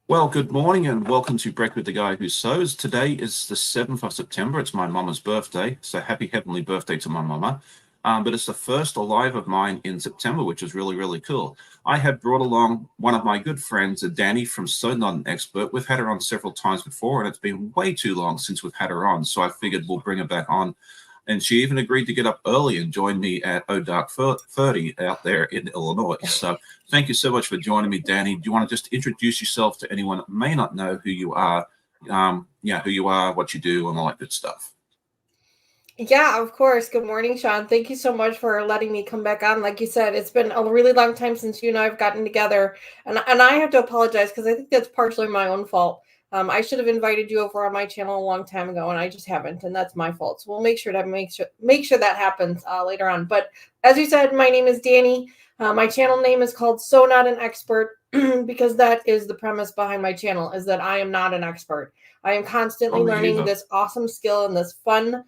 Well, good morning and welcome to Break with the Guy Who Sews. Today is the 7th of September. It's my mama's birthday, so happy heavenly birthday to my mama. But it's the first live of mine in September, which is really, really cool. I have brought along one of my good friends, Dani from Sew Not an Expert. We've had her on several times before, and it's been way too long since we've had her on, so I figured we'll bring her back on. And she even agreed to get up early and join me at Dark 30 out there in Illinois. So thank you so much for joining me, Dani. Do you want to just introduce yourself to anyone that may not know who you are? Who you are, what you do, and all that good stuff. Yeah, of course. Good morning, Sean. Thank you so much for letting me come back on. Like you said, it's been a really long time since you and I have gotten together, and I have to apologize because I think that's partially my own fault. I should have invited you over on my channel a long time ago, and I just haven't, and that's my fault. So we'll make sure that happens later on. But as you said, my name is Dani. My channel name is called So Not an Expert because that is the premise behind my channel: is that I am not an expert. I am constantly Oh, me learning either. this awesome skill and this fun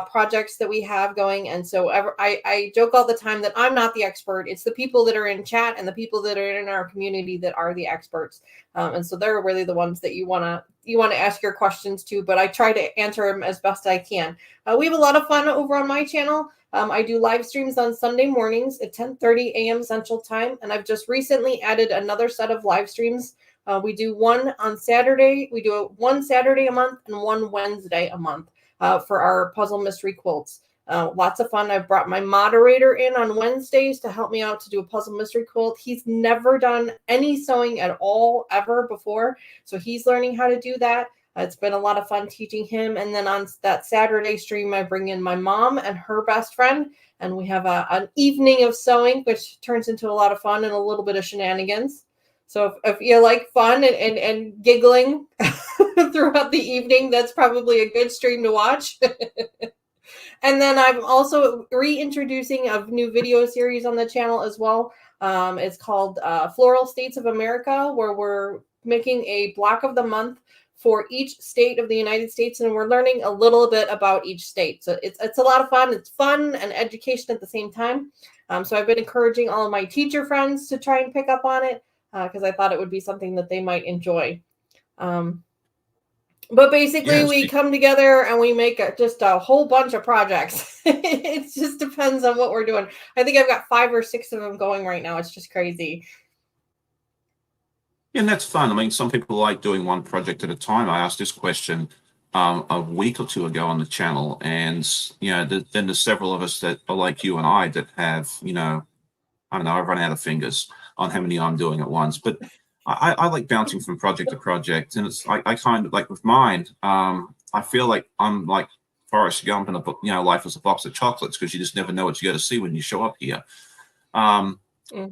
projects that we have going. And so I joke all the time that I'm not the expert. It's the people that are in chat and the people that are in our community that are the experts. And so they're really the ones that you want to ask your questions to. But I try to answer them as best I can. We have a lot of fun over on my channel. I do live streams on Sunday mornings at 10:30 a.m. Central Time, and I've just recently added another set of live streams. We do one on Saturday. We do one Saturday a month and one Wednesday a month for our puzzle mystery quilts. Lots of fun. I've brought my moderator in on Wednesdays to help me out to do a puzzle mystery quilt. He's never done any sewing at all ever before, so he's learning how to do that. It's been a lot of fun teaching him. And then on that Saturday stream, I bring in my mom and her best friend, and we have an evening of sewing, which turns into a lot of fun and a little bit of shenanigans. So if you like fun and giggling throughout the evening, that's probably a good stream to watch. And then I'm also reintroducing a new video series on the channel as well. It's called Floral States of America, where we're making a block of the month for each state of the United States, and we're learning a little bit about each state. So it's a lot of fun. It's fun and education at the same time. So I've been encouraging all of my teacher friends to try and pick up on it because I thought it would be something that they might enjoy. Um, but basically, Yes. we come together and we make just a whole bunch of projects. It just depends on what we're doing. I think I've got 5 or 6 of them going right now. It's just crazy. And that's fun. I mean, some people like doing one project at a time. I asked this question a week or two ago on the channel, and then there's several of us that are like you and I that have, I don't know, I've run out of fingers on how many I'm doing at once. But I like bouncing from project to project, and I kind of like with mine. I feel like I'm like Forrest Gump in a book, life is a box of chocolates because you just never know what you got to see when you show up here. Um, Hmm.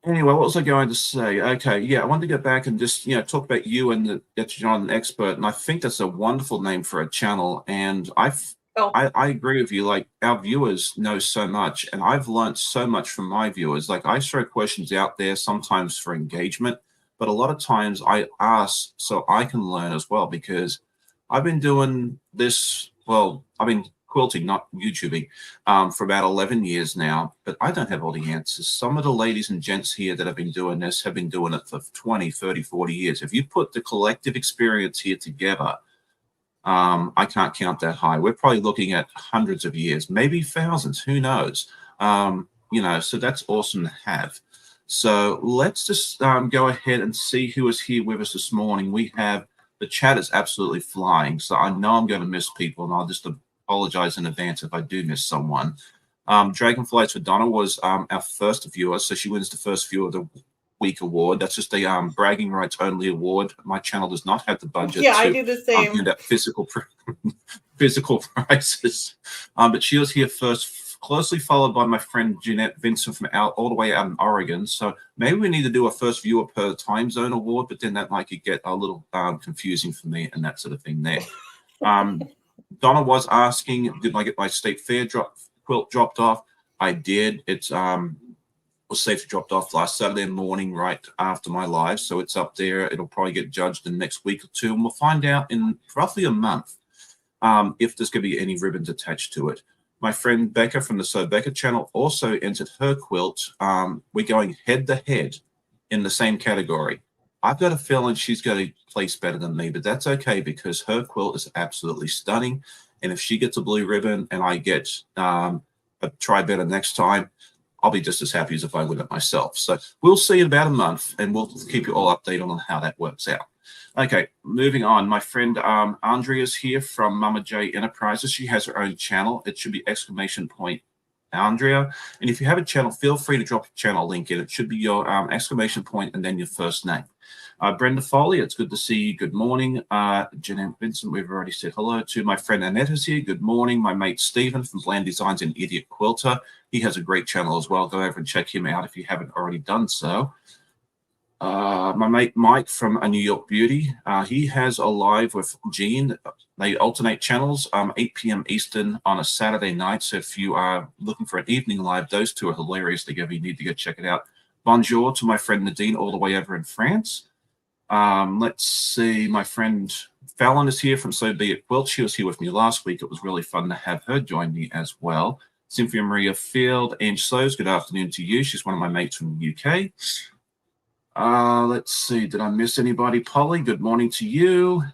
Anyway, what was I going to say? Okay, yeah, I wanted to go back and just talk about you and that you're not an expert, and I think that's a wonderful name for a channel. And Oh, I agree with you. Like our viewers know so much, and I've learned so much from my viewers. Like I throw questions out there sometimes for engagement, but a lot of times I ask so I can learn as well because I've been doing this. Well, I've been quilting, not YouTubing, for about 11 years now, but I don't have all the answers. Some of the ladies and gents here that have been doing this have been doing it for 20, 30, 40 years. If you put the collective experience here together, I can't count that high. We're probably looking at hundreds of years, maybe thousands, who knows? So that's awesome to have. So let's just go ahead and see who is here with us this morning. We have the chat is absolutely flying. So I know I'm going to miss people, and I'll just apologize in advance if I do miss someone. Dragonflies for Donna was our first viewer, so she wins the first viewer of the week award. That's just a bragging rights only award. My channel does not have the budget yeah, I to do the hand same. out physical prizes. But she was here first, closely followed by my friend Jeanette Vincent from all the way out in Oregon. So maybe we need to do a first viewer per time zone award, but then that might get a little confusing for me and that sort of thing there. Um, Donna was asking, did I get my state fair quilt dropped off? I did. It's was safely dropped off last Saturday morning, right after my live. So it's up there. It'll probably get judged in the next week or two, and we'll find out in roughly a month if there's going to be any ribbons attached to it. My friend Becca from the So Becca channel also entered her quilt. We're going head to head in the same category. I've got a feeling she's going to place better than me, but that's okay because her quilt is absolutely stunning. And if she gets a blue ribbon and I get a try better next time, I'll be just as happy as if I win it myself. So we'll see in about a month, and we'll keep you all updated on how that works out. Okay, moving on. My friend Andrea's here from Mama J Enterprises. She has her own channel. It should be ! Andrea. And if you have a channel, feel free to drop your channel link in. It should be your ! And then your first name. Brenda Foley, it's good to see you. Good morning. Jeanette Vincent, we've already said hello to. My friend Annette is here. Good morning. My mate Stephen from Bland Designs and Idiot Quilter. He has a great channel as well. Go over and check him out if you haven't already done so. My mate Mike from A New York Beauty, he has a live with Jean. They alternate channels, 8 p.m. Eastern on a Saturday night. So if you are looking for an evening live, those two are hilarious together. You need to go check it out. Bonjour to my friend Nadine all the way over in France. Let's see, my friend Fallon is here from So Be It Quilt. She was here with me last week. It was really fun to have her join me as well. Cynthia Maria Field, Ange Slows, good afternoon to you. She's one of my mates from the UK. Let's see, did I miss anybody? Polly, good morning to you.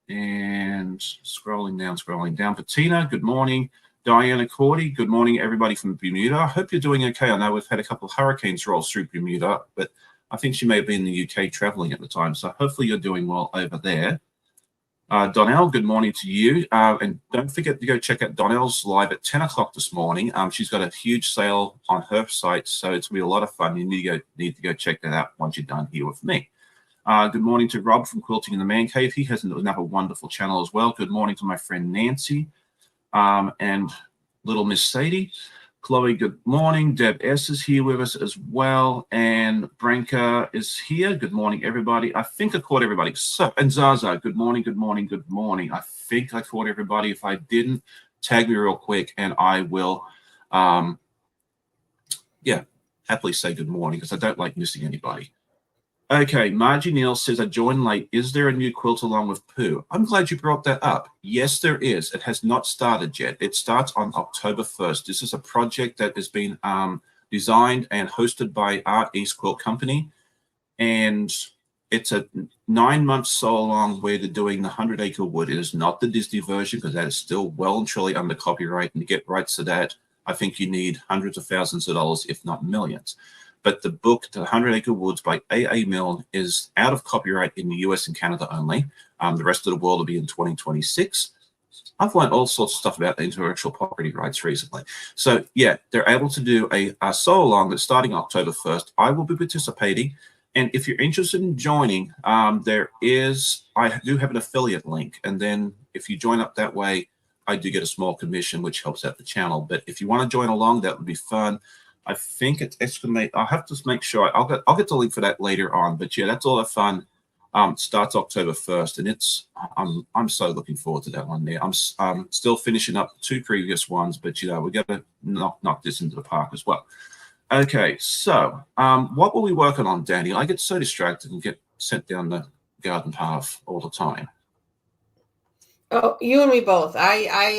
And scrolling down. Patina, good morning. Diana Cordy, good morning, everybody from Bermuda. I hope you're doing okay. I know we've had a couple of hurricanes roll through Bermuda, but I think she may have been in the UK traveling at the time. So hopefully you're doing well over there. Donnell, good morning to you. And don't forget to go check out Donnell's live at 10 o'clock this morning. She's got a huge sale on her site, so it's going to be a lot of fun. You need to go check that out once you're done here with me. Good morning to Rob from Quilting in the Man Cave. He has another wonderful channel as well. Good morning to my friend Nancy and little Miss Sadie. Chloe, good morning. Deb S is here with us as well. And Branka is here. Good morning, everybody. I think I caught everybody. So, and Zaza, good morning, good morning, good morning. I think I caught everybody. If I didn't, tag me real quick and I will, happily say good morning because I don't like missing anybody. Okay, Margie Neal says, I joined late. Is there a new quilt along with Pooh? I'm glad you brought that up. Yes, there is. It has not started yet. It starts on October 1st. This is a project that has been designed and hosted by Art East Quilt Company. And it's a 9 month so long where they're doing the 100 Acre Wood. It is not the Disney version because that is still well and truly under copyright. And to get rights to that, I think you need hundreds of thousands of dollars, if not millions. But the book, The 100 Acre Woods by A.A. Milne, is out of copyright in the US and Canada only. The rest of the world will be in 2026. I've learned all sorts of stuff about intellectual property rights recently. So, yeah, they're able to do a sew-along that's starting October 1st. I will be participating. And if you're interested in joining, I do have an affiliate link. And then if you join up that way, I do get a small commission, which helps out the channel. But if you want to join along, that would be fun. I think it's estimate. I'll have to make sure. I'll get the link for that later on. But yeah, that's all the fun. Starts October 1st, and I'm so looking forward to that one. There, I'm still finishing up 2 previous ones, but we're gonna knock this into the park as well. Okay, so what were we working on, Danny? I get so distracted and get sent down the garden path all the time. Oh, you and me both. I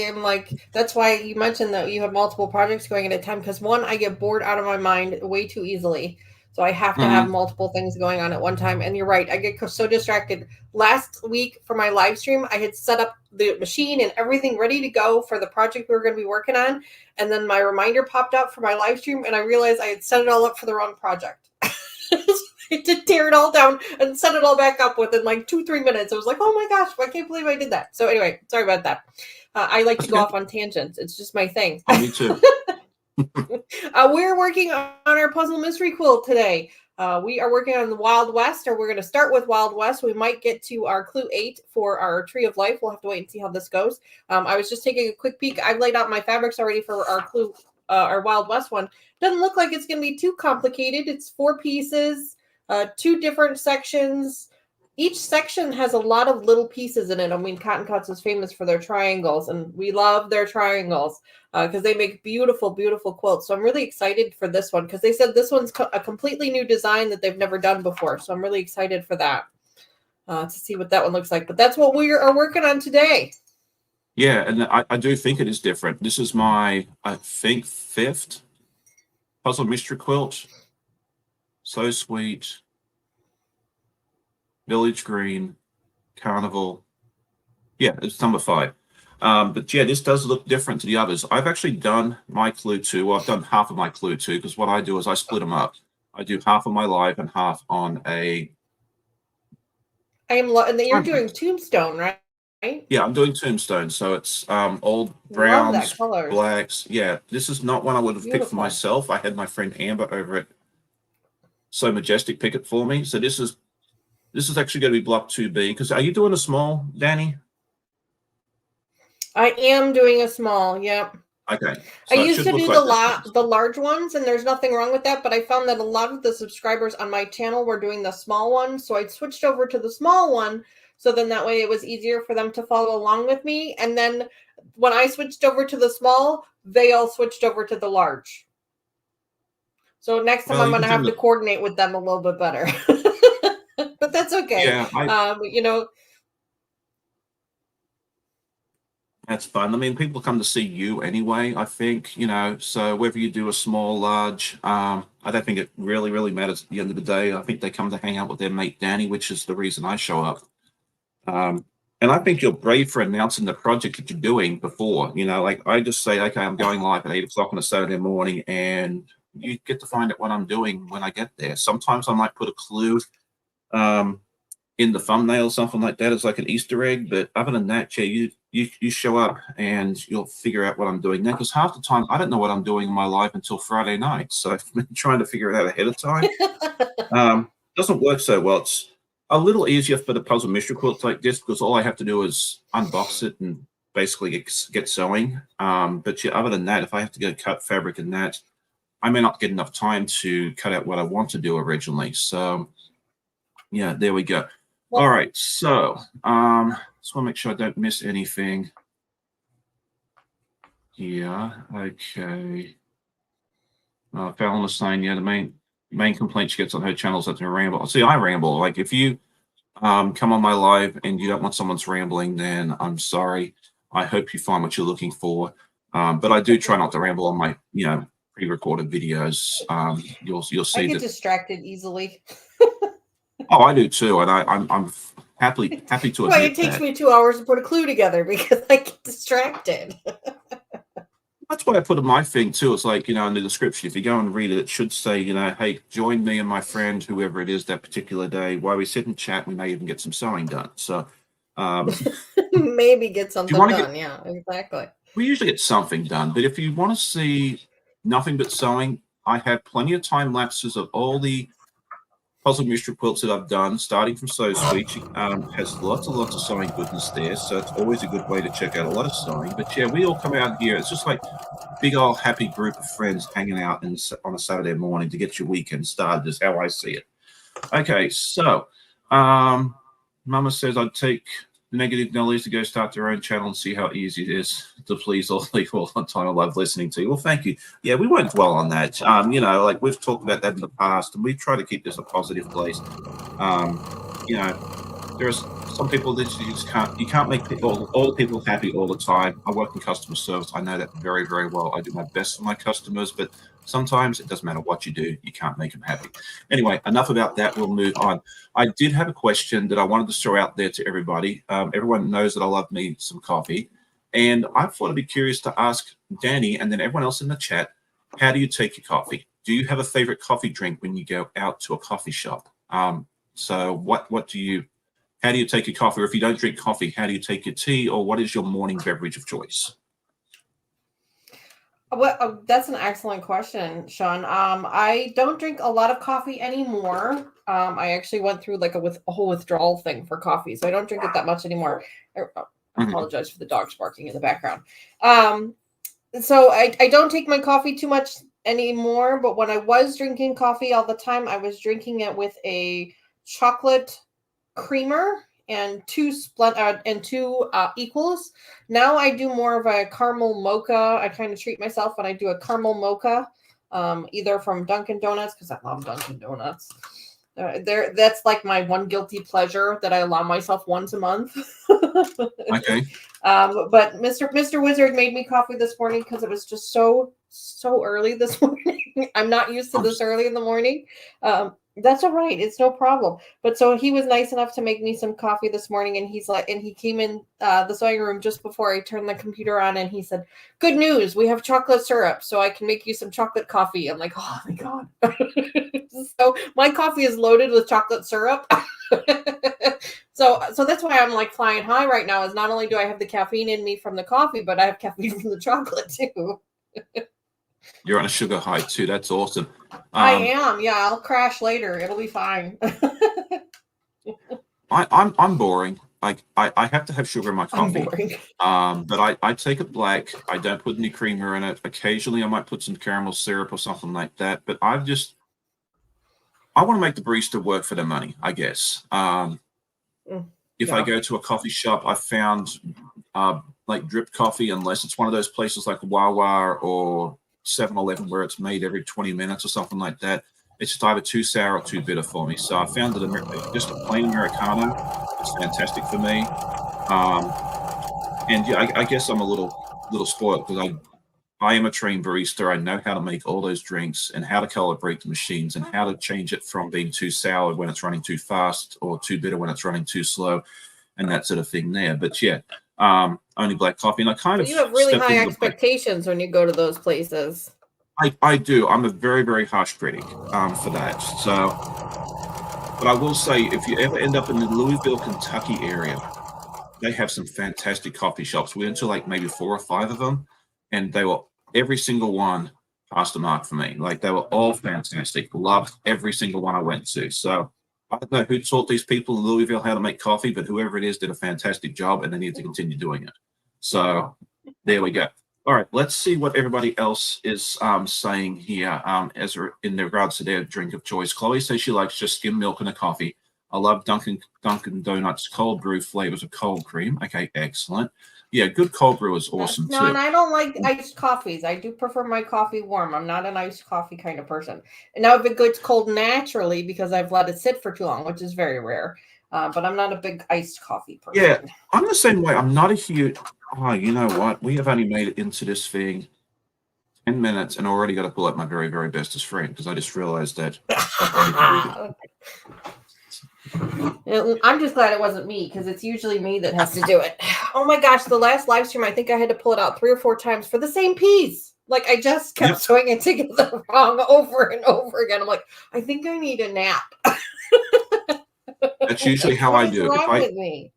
am like, that's why you mentioned that you have multiple projects going at a time. Because one, I get bored out of my mind way too easily. So I have to have multiple things going on at one time. And you're right. I get so distracted. Last week for my live stream, I had set up the machine and everything ready to go for the project we were going to be working on. And then my reminder popped up for my live stream. And I realized I had set it all up for the wrong project. I did tear it all down and set it all back up within like 2-3 minutes. I was like, oh my gosh, I can't believe I did that. So anyway, sorry about that. I like to go off on tangents. It's just my thing. Oh, me too. We're working on our puzzle mystery quilt today. We are working on the Wild West, or we're going to start with Wild West. We might get to our clue 8 for our Tree of Life. We'll have to wait and see how this goes. I was just taking a quick peek. I've laid out my fabrics already for our clue, our Wild West one. Doesn't look like it's going to be too complicated. It's 4 pieces. 2 different sections. Each section has a lot of little pieces in it. I mean, Cotton Cuts is famous for their triangles, and we love their triangles because they make beautiful, beautiful quilts. So I'm really excited for this one because they said this one's a completely new design that they've never done before. So I'm really excited for that to see what that one looks like. But that's what we are working on today. Yeah, and I do think it is different. This is my, I think, 5th puzzle mystery quilt. So sweet. Village Green, Carnival. Yeah, it's number 5. But yeah, this does look different to the others. I've actually done my clue too. Well, I've done half of my clue too, because what I do is I split them up. I do half of my live and half on a. And you're doing Tombstone, right? Yeah, I'm doing Tombstone. So it's old Love that browns, color. blacks. Yeah, this is not one I would have picked for Beautiful. myself. I had my friend Amber over at So Majestic pick it for me. So this is actually going to be block 2B. Because are you doing a small, Dani? I am doing a small. Yep. Okay. I So it used should to look do like the large ones, and there's nothing wrong with that. But I found that a lot of the subscribers on my channel were doing the small one, so I switched over to the small one. So then that way it was easier for them to follow along with me. And then when I switched over to the small, they all switched over to the large. So next time I'm going to have to coordinate with them a little bit better. But that's okay. Yeah, you know, that's fun. I mean, people come to see you anyway, I think, so whether you do a small, large, I don't think it really, really matters at the end of the day. I think they come to hang out with their mate Dani, which is the reason I show up. And I think you're brave for announcing the project that you're doing before, like I just say, okay, I'm going live at 8 o'clock on a Saturday morning, and you get to find out what I'm doing when I get there. Sometimes I might put a clue in the thumbnail or something like that as like an Easter egg. But other than that, yeah, you show up and you'll figure out what I'm doing now. Because half the time I don't know what I'm doing in my life until Friday night. So I've been trying to figure it out ahead of time. Doesn't work so well. It's a little easier for the puzzle mystery quilts like this because all I have to do is unbox it and basically get sewing. But yeah, other than that, if I have to go cut fabric and that, I may not get enough time to cut out what I want to do originally. So yeah, there we go. All right, so just want to make sure I don't miss anything. Yeah, okay. Fallon is saying, yeah, the main complaint she gets on her channel is that they ramble. See, I ramble. Like if you come on my live and you don't want someone's rambling, then I'm sorry. I hope you find what you're looking for. But I do try not to ramble on my, pre-recorded videos. You'll see. I get distracted easily. Oh, I do too, and I'm happy to admit well, it takes me 2 hours to put a clue together because I get distracted. That's why I put in my thing too. It's like, in the description, if you go and read it, it should say, hey, join me and my friend, whoever it is that particular day, while we sit and chat, we may even get some sewing done. So maybe get something done. Yeah, exactly. We usually get something done, but if you want to see nothing but sewing, I have plenty of time lapses of all the puzzle mystery quilts that I've done, starting from Sew Sweet. She has lots and lots of sewing goodness there, so it's always a good way to check out a lot of sewing. But yeah, we all come out here. It's just like big old happy group of friends hanging out on a Saturday morning to get your weekend started is how I see it. Okay, so Mama says I'd take negative Nellies to go start their own channel and see how easy it is to please all people on time. I love listening to you. Well, thank you. Yeah, we won't dwell on that. Like we've talked about that in the past, and we try to keep this a positive place. There's some people that you can't make all the people happy all the time. I work in customer service. I know that very, very well. I do my best for my customers, but sometimes it doesn't matter what you do. You can't make them happy. Anyway, enough about that. We'll move on. I did have a question that I wanted to throw out there to everybody. Everyone knows that I love me some coffee. And I thought I'd be curious to ask Dani and then everyone else in the chat, how do you take your coffee? Do you have a favorite coffee drink when you go out to a coffee shop? So how do you take your coffee? Or if you don't drink coffee, how do you take your tea? Or what is your morning beverage of choice? Well, that's an excellent question, Sean. I don't drink a lot of coffee anymore. I actually went through like a whole withdrawal thing for coffee, so I don't drink it that much anymore. I apologize for the dogs barking in the background. So I don't take my coffee too much anymore, but when I was drinking coffee all the time, I was drinking it with a chocolate creamer and two equals. Now I do more of a caramel mocha. I kind of treat myself when I do a caramel mocha, either from Dunkin' Donuts, because I love Dunkin' Donuts. That's like my one guilty pleasure that I allow myself once a month. Okay. But Mr. Wizard made me coffee this morning because it was just so early this morning. I'm not used to this early in the morning. That's all right. It's no problem. But so he was nice enough to make me some coffee this morning, and he came in the sewing room just before I turned the computer on, and he said, "Good news, we have chocolate syrup, so I can make you some chocolate coffee." I'm like, "Oh my god!" So my coffee is loaded with chocolate syrup. So that's why I'm like flying high right now. Is not only do I have the caffeine in me from the coffee, but I have caffeine from the chocolate too. You're on a sugar high too. That's awesome. I am. Yeah, I'll crash later. It'll be fine. I'm boring. Like I have to have sugar in my I'm coffee. boring. But I take it black. I don't put any creamer in it. Occasionally I might put some caramel syrup or something like that. But I want to make the barista work for their money, I guess. If I go to a coffee shop, I found like drip coffee, unless it's one of those places like Wawa or 7-Eleven where it's made every 20 minutes or something like that. It's just either too sour or too bitter for me. So I found that just a plain Americano is fantastic for me. And yeah, I guess I'm a little spoiled because I am a trained barista. I know how to make all those drinks and how to calibrate the machines and how to change it from being too sour when it's running too fast or too bitter when it's running too slow and that sort of thing there. But yeah, only black coffee. And I kind of You have really stepped high into the black. expectations when you go to those places. I do. I'm a very, very harsh critic for that. So, but I will say, if you ever end up in the Louisville, Kentucky area, they have some fantastic coffee shops. We went to like maybe 4 or 5 of them, and they were every single one passed the mark for me. Like they were all fantastic. Loved every single one I went to. So I don't know who taught these people in Louisville how to make coffee, but whoever it is did a fantastic job, and they need to continue doing it. So there we go. All right, let's see what everybody else is saying here in regards to their drink of choice. Chloe says she likes just skim milk and a coffee. I love Dunkin' Donuts cold brew flavors of cold cream. Okay, excellent. Yeah, good cold brew is awesome No, too. and I don't like iced coffees. I do prefer my coffee warm. I'm not an iced coffee kind of person. And now if it gets cold naturally because I've let it sit for too long, which is very rare. But I'm not a big iced coffee person. Yeah, I'm the same way. I'm not a huge. Oh, you know what? We have only made it into this thing 10 minutes and already got to pull up my very, very bestest friend because I just realized that. I'm just glad it wasn't me because it's usually me that has to do it. Oh my gosh, the last live stream, I think I had to pull it out 3 or 4 times for the same piece. Like I just kept sewing it together wrong over and over again. I'm like, I think I need a nap. That's usually how I do. What's wrong with me?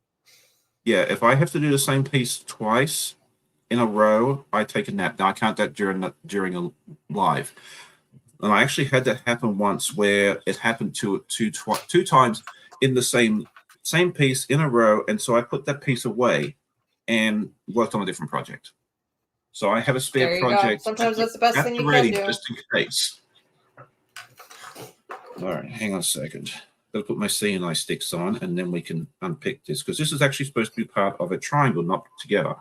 Yeah, if I have to do the same piece twice in a row, I take a nap. Now I count that during a live. And I actually had that happen once where it happened two times in the same piece in a row, and so I put that piece away and worked on a different project. So I have a spare project. Sometimes that's the best thing you can do. Just in case. All right, hang on a second. I'll put my CNI sticks on, and then we can unpick this because this is actually supposed to be part of a triangle, not together.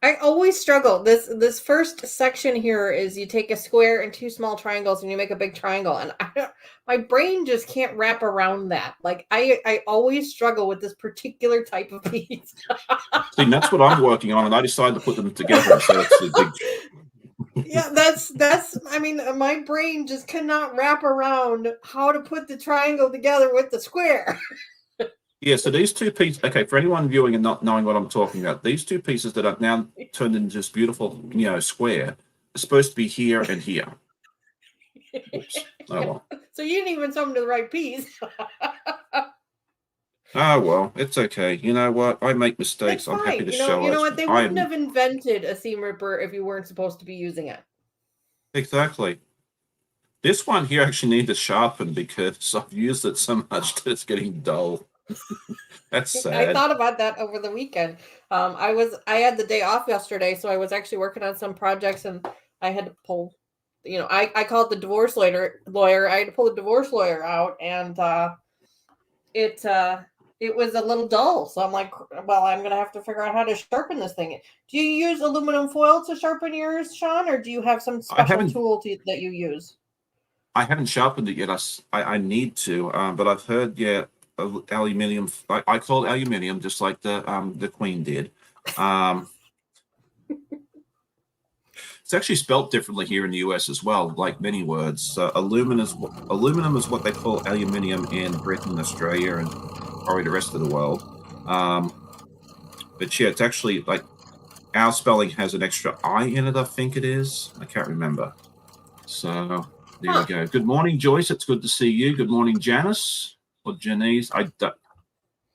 I always struggle. This first section here is you take a square and 2 small triangles and you make a big triangle, and my brain just can't wrap around that. Like I always struggle with this particular type of piece. See, that's what I'm working on, and I decided to put them together. So it's a big. Yeah, that's. I mean, my brain just cannot wrap around how to put the triangle together with the square. Yeah, so these 2 pieces, okay, for anyone viewing and not knowing what I'm talking about, these 2 pieces that are now turned into this beautiful, square are supposed to be here and here. Oops. Oh, well. So you didn't even sew them to the right piece. Oh, well, it's okay. You know what? I make mistakes. I'm happy to show it. You know what? They wouldn't have invented a seam ripper if you weren't supposed to be using it. Exactly. This one here actually needs to sharpen because I've used it so much that it's getting dull. That's sad. I thought about that over the weekend. I had the day off yesterday, so I was actually working on some projects, and I had to pull. I called the divorce lawyer. I had to pull the divorce lawyer out, and it was a little dull. So I'm like, well, I'm gonna have to figure out how to sharpen this thing. Do you use aluminum foil to sharpen yours, Sean, or do you have some special tool that you use? I haven't sharpened it yet. I need to, but I've heard aluminium. I call it aluminium, just like the Queen did. It's actually spelt differently here in the US as well, like many words. Aluminum is what they call aluminium in Britain, Australia, and probably the rest of the world. But yeah, it's actually like our spelling has an extra I in it, I think it is. I can't remember. So there we go. Good morning, Joyce. It's good to see you. Good morning, Janice or Janice. I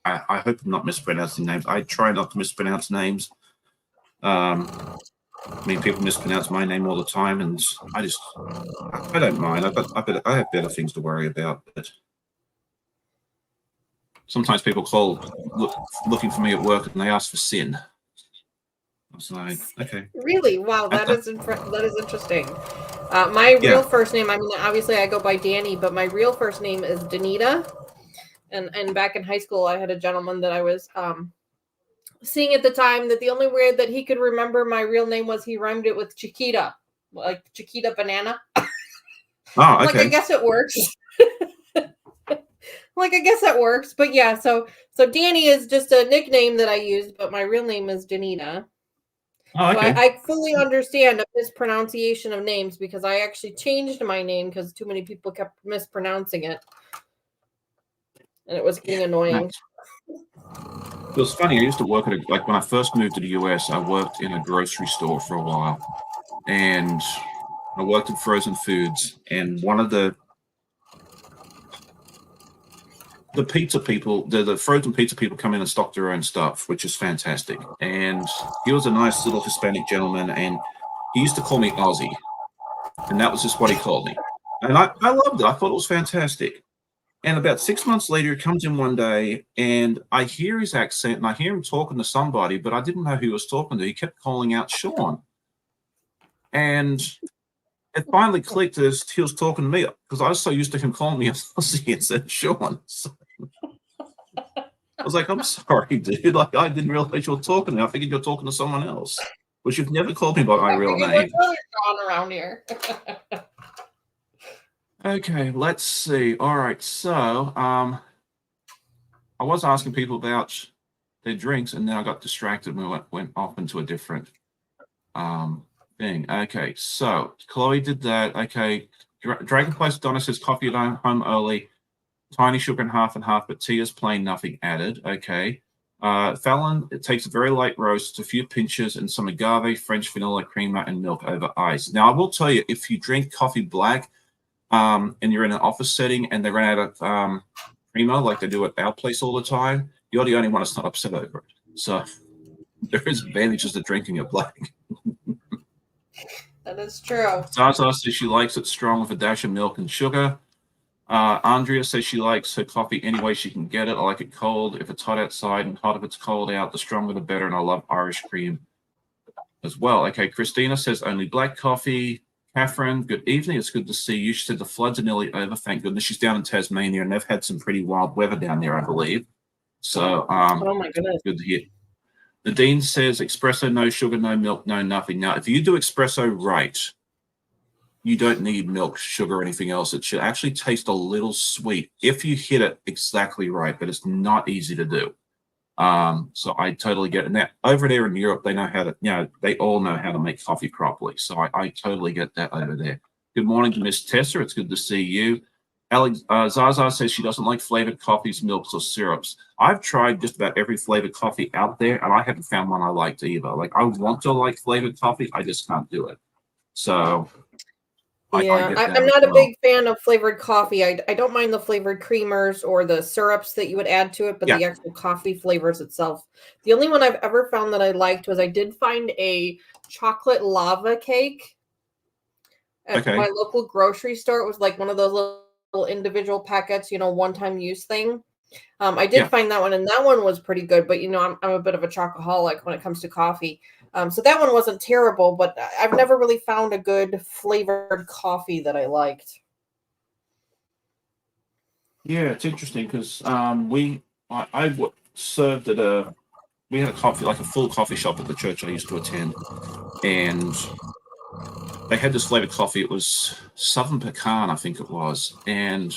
hope I'm not mispronouncing names. I try not to mispronounce names. I mean, people mispronounce my name all the time, and I don't mind. I have better things to worry about. But sometimes people looking for me at work, and they ask for Sin. I was like, okay. Really? Wow, that is interesting. My real first name, I mean, obviously I go by Dani, but my real first name is Danita. And back in high school, I had a gentleman that I was seeing at the time that the only way that he could remember my real name was he rhymed it with Chiquita, like Chiquita banana. Oh, okay. Like, I guess it works. Like, I guess that works. But yeah, so Dani is just a nickname that I used, but my real name is Danita. Oh, okay. So I fully understand a mispronunciation of names because I actually changed my name because too many people kept mispronouncing it. And it was getting annoying. It was funny. I used to work like when I first moved to the US, I worked in a grocery store for a while. And I worked in frozen foods. And one of the pizza people, the frozen pizza people come in and stock their own stuff, which is fantastic. And he was a nice little Hispanic gentleman, and he used to call me Ozzy. And that was just what he called me. And I loved it. I thought it was fantastic. And about 6 months later, he comes in one day, and I hear his accent, and I hear him talking to somebody, but I didn't know who he was talking to. He kept calling out Sean. And it finally clicked as he was talking to me, because I was so used to him calling me Ozzy instead of Sean. So I was like, I'm sorry, dude. Like, I didn't realize you were talking to me. I figured you're talking to someone else. But you've never called me by my real name. Sean around here. Okay, let's see. All right, so I was asking people about their drinks, and then I got distracted and we went off into a different thing. Okay, so Chloe did that. Okay, Dragonflies Donna says coffee at home early, tiny sugar and half, but tea is plain, nothing added. Okay. Fallon, it takes a very light roast, a few pinches, and some agave, French vanilla creamer, and milk over ice. Now, I will tell you, if you drink coffee black, and you're in an office setting and they run out of creamer like they do at our place all the time, you're the only one that's not upset over it. So there is advantages to drinking it black. That is true. Zaza says she likes it strong with a dash of milk and sugar. Andrea says she likes her coffee any way she can get it. I like it cold if it's hot outside and hot if it's cold out. The stronger the better, and I love Irish cream as well. Okay, Christina says only black coffee. Catherine, good evening. It's good to see you. She said the floods are nearly over. Thank goodness. She's down in Tasmania, and they've had some pretty wild weather down there, I believe. So, oh my goodness, good to hear. Nadine says espresso, no sugar, no milk, no nothing. Now, if you do espresso right, you don't need milk, sugar, or anything else. It should actually taste a little sweet if you hit it exactly right, but it's not easy to do. So I totally get it. And that over there in Europe, they know how to, they all know how to make coffee properly. So I totally get that over there. Good morning to Miss Tessa. It's good to see you. Zaza says she doesn't like flavored coffees, milks, or syrups. I've tried just about every flavored coffee out there, and I haven't found one I liked either. Like, I want to like flavored coffee, I just can't do it. So yeah, I'm not a big fan of flavored coffee. I don't mind the flavored creamers or the syrups that you would add to it, but the actual coffee flavors itself. The only one I've ever found that I liked was I did find a chocolate lava cake at my local grocery store. It was like one of those little individual packets, one-time use thing. I did find that one, and that one was pretty good. But I'm a bit of a chocoholic when it comes to coffee, so that one wasn't terrible. But I've never really found a good flavored coffee that I liked. Yeah, it's interesting because I served at we had a coffee, like a full coffee shop at the church I used to attend, and they had this flavored coffee. It was Southern Pecan, I think it was, and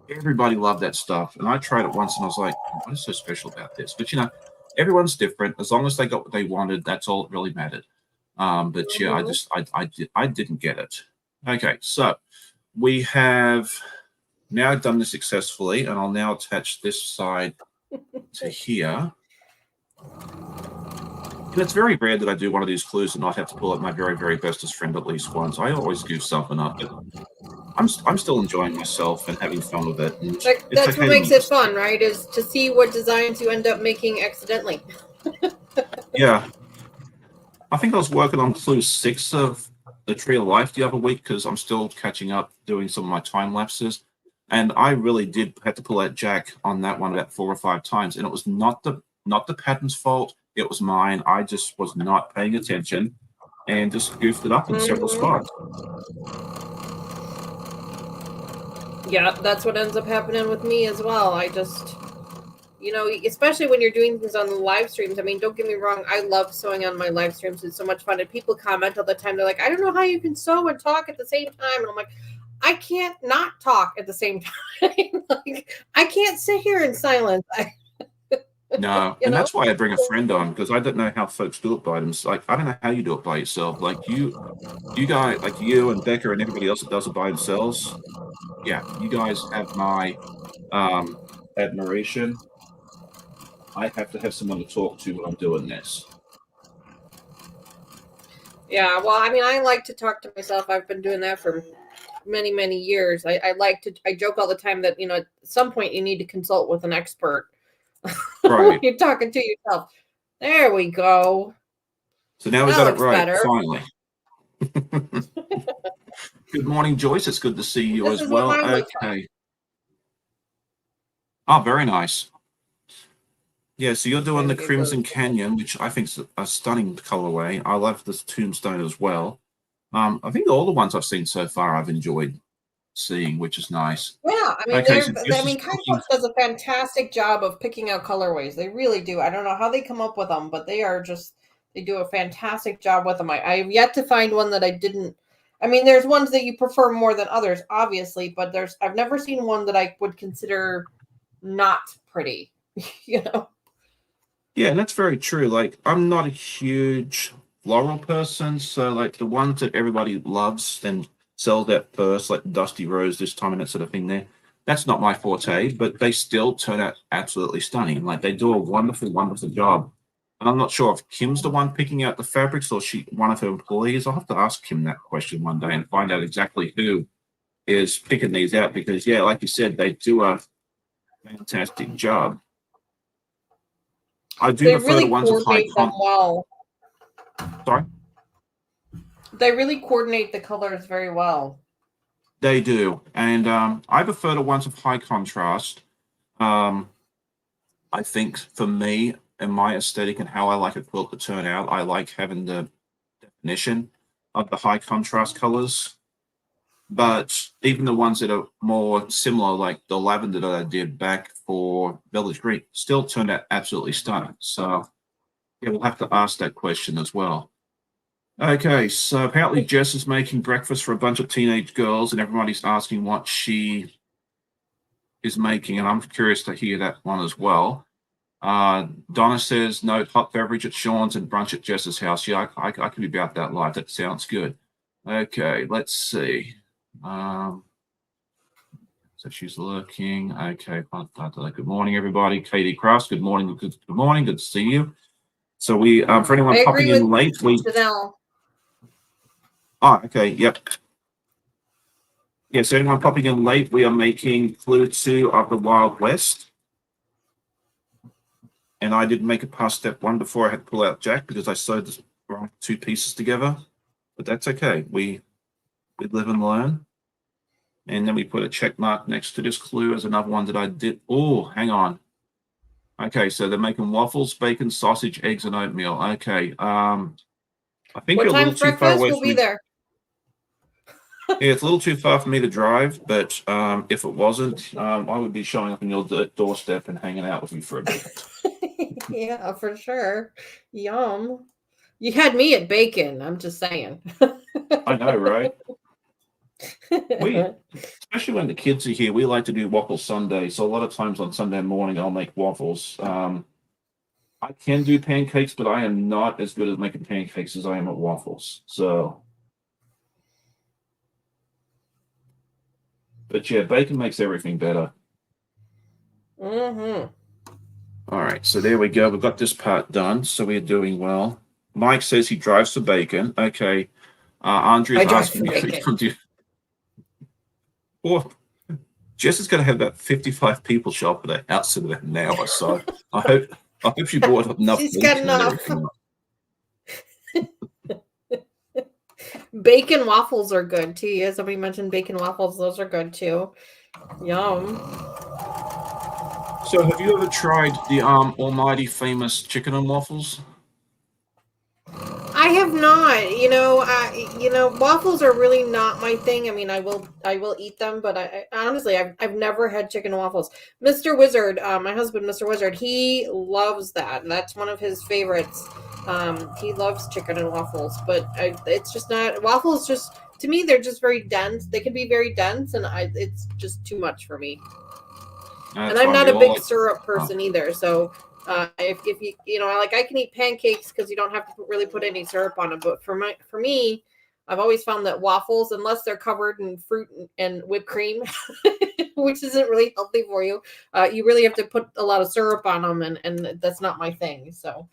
everybody loved that stuff. And I tried it once and I was like, what is so special about this? But everyone's different. As long as they got what they wanted, that's all that really mattered. But yeah, I didn't get it. Okay, so we have now done this successfully, and I'll now attach this side to here. And it's very rare that I do one of these clues and not have to pull out my very, very bestest friend at least once. I always goof something up, but I'm still enjoying myself and having fun with it. And That's what makes it fun, right? Is to see what designs you end up making accidentally. Yeah. I think I was working on clue 6 of the Tree of Life the other week because I'm still catching up doing some of my time lapses. And I really did have to pull out Jack on that one about 4 or 5 times. And it was not the pattern's fault. It was mine. I just was not paying attention and just goofed it up in several spots. Yeah, that's what ends up happening with me as well. I just, especially when you're doing things on the live streams. I mean, don't get me wrong. I love sewing on my live streams. It's so much fun. And people comment all the time. They're like, I don't know how you can sew and talk at the same time. And I'm like, I can't not talk at the same time. Like, I can't sit here in silence. No, and that's why I bring a friend on, because I don't know how folks do it by themselves. Like, I don't know how you do it by yourself. Like you guys, like you and Becca and everybody else that does it by themselves. Yeah, you guys have my admiration. I have to have someone to talk to when I'm doing this. Yeah, well, I mean, I like to talk to myself. I've been doing that for many, many years. I joke all the time that, at some point you need to consult with an expert. Right. You're talking to yourself. There we go. So now we got it right, finally. Good morning, Joyce. It's good to see you as well. Okay. Oh, very nice. Yeah, so you're doing the Crimson Canyon, which I think is a stunning colorway. I love this Tombstone as well. I think all the ones I've seen so far I've enjoyed seeing, which is nice. Yeah, I mean, Kite does a fantastic job of picking out colorways. They really do. I don't know how they come up with them, but they do a fantastic job with them. I have yet to find one that I didn't. I mean, there's ones that you prefer more than others, obviously, but I've never seen one that I would consider not pretty, Yeah, and that's very true. Like, I'm not a huge floral person, so like the ones that everybody loves and sells at first, like Dusty Rose this time and that sort of thing there, that's not my forte, but they still turn out absolutely stunning. Like, they do a wonderful, wonderful job. And I'm not sure if Kim's the one picking out the fabrics or one of her employees. I'll have to ask Kim that question one day and find out exactly who is picking these out, because, yeah, like you said, they do a fantastic job. I do prefer the ones with high them well. Sorry? They really coordinate the colors very well. They do. And I prefer the ones with high contrast. I think for me and my aesthetic and how I like a quilt to turn out, I like having the definition of the high contrast colors. But even the ones that are more similar, like the lavender that I did back for Village Green, still turned out absolutely stunning. So, yeah, we'll have to ask that question as well. Okay, so apparently Jess is making breakfast for a bunch of teenage girls, and everybody's asking what she is making, and I'm curious to hear that one as well. Donna says, note hot beverage at Sean's and brunch at Jess's house. Yeah, I can be about that life. That sounds good. Okay, let's see. So she's looking. Okay, good morning, everybody. Katie Cross, good morning. Good morning. Good to see you. So we, for anyone popping in late, okay, yep. Yeah, so anyone popping in late, we are making Clue 2 of the Wild West. And I didn't make it past step 1 before I had to pull out Jack because I sewed the wrong 2 pieces together. But that's okay. We live and learn. And then we put a check mark next to this clue as another one that I did. Oh, hang on. Okay, so they're making waffles, bacon, sausage, eggs, and oatmeal. Okay. I think what time breakfast will be there? Yeah, it's a little too far for me to drive, but if it wasn't, I would be showing up on your doorstep and hanging out with you for a bit. Yeah, for sure. Yum. You had me at bacon. I'm just saying. I know, right? Especially when the kids are here, we like to do waffle Sunday. So a lot of times on Sunday morning, I'll make waffles. I I can do pancakes, but I am not as good at making pancakes as I am at waffles. So, but yeah, bacon makes everything better. Mm-hmm. All right, so there we go. We've got this part done, so we're doing well. Mike says he drives for bacon. Okay. Andrea's I drive asking for if we bacon. can do. Or Jess is going to have about 55 people show up at her house in an hour. So I hope she bought enough She's got bacon and enough. everything. Bacon waffles are good too. Yeah, somebody mentioned bacon waffles. Those are good too. Yum. So have you ever tried the almighty famous chicken and waffles? I have not. Waffles are really not my thing. I mean, I will eat them, but I honestly, I've never had chicken and waffles. Mr. Wizard, my husband, Mr. Wizard, he loves that. That's one of his favorites. He loves chicken and waffles, but it's just not waffles. Just to me, they're just very dense. They can be very dense, and it's just too much for me. No, And that's I'm fine. not We a all big like. syrup person either. So if you like, I can eat pancakes because you don't have to really put any syrup on them. But for me, I've always found that waffles, unless they're covered in fruit and whipped cream, which isn't really healthy for you, you really have to put a lot of syrup on them, and that's not my thing. So.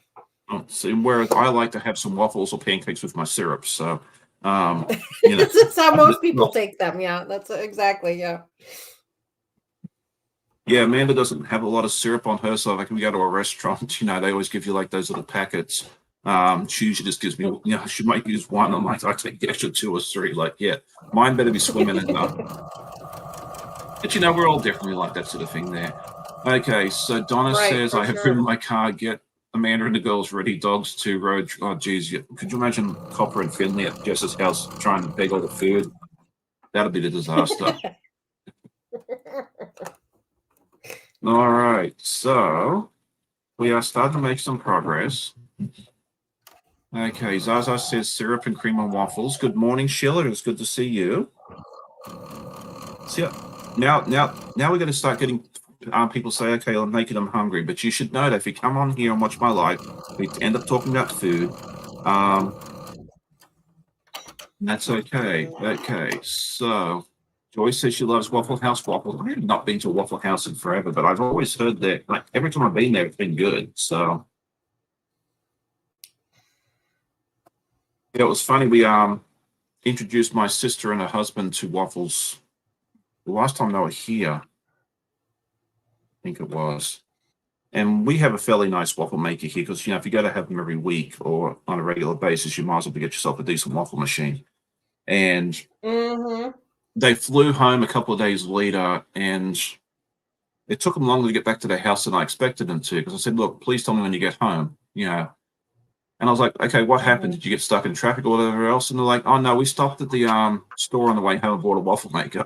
See, whereas I like to have some waffles or pancakes with my syrup. So, That's how most people well, take them. Yeah, that's exactly. Yeah. yeah, Amanda doesn't have a lot of syrup on her, so like we go to a restaurant, they always give you like those little packets. She usually just gives me, she might use one. I'm like, I take the extra 2 or 3. Like, yeah, mine better be swimming in enough. But we're all differently like that sort of thing there. Okay, so Donna Right, says, for I have sure. driven my car, get Amanda and the girls ready, dogs to road. Oh, geez, could you imagine Copper and Finley at Jess's house trying to beg all the food? That'll be the disaster. All right, so we are starting to make some progress. Okay, Zaza says syrup and cream on waffles. Good morning, Sheila. It's good to see you. So now we're going to start getting people say, okay, I'm making them hungry. But you should know that if you come on here and watch my live, we end up talking about food. That's okay. Okay, so Joyce says she loves Waffle House waffles. I have not been to a Waffle House in forever, but I've always heard that like every time I've been there, it's been good. So it was funny. We introduced my sister and her husband to waffles the last time they were here. I think it was. And we have a fairly nice waffle maker here because, if you go to have them every week or on a regular basis, you might as well get yourself a decent waffle machine. And they flew home a couple of days later, and it took them longer to get back to their house than I expected them to, because I said, look, please tell me when you get home, And I was like, okay, what happened? Did you get stuck in traffic or whatever else? And they're like, oh, no, we stopped at the store on the way home and bought a waffle maker.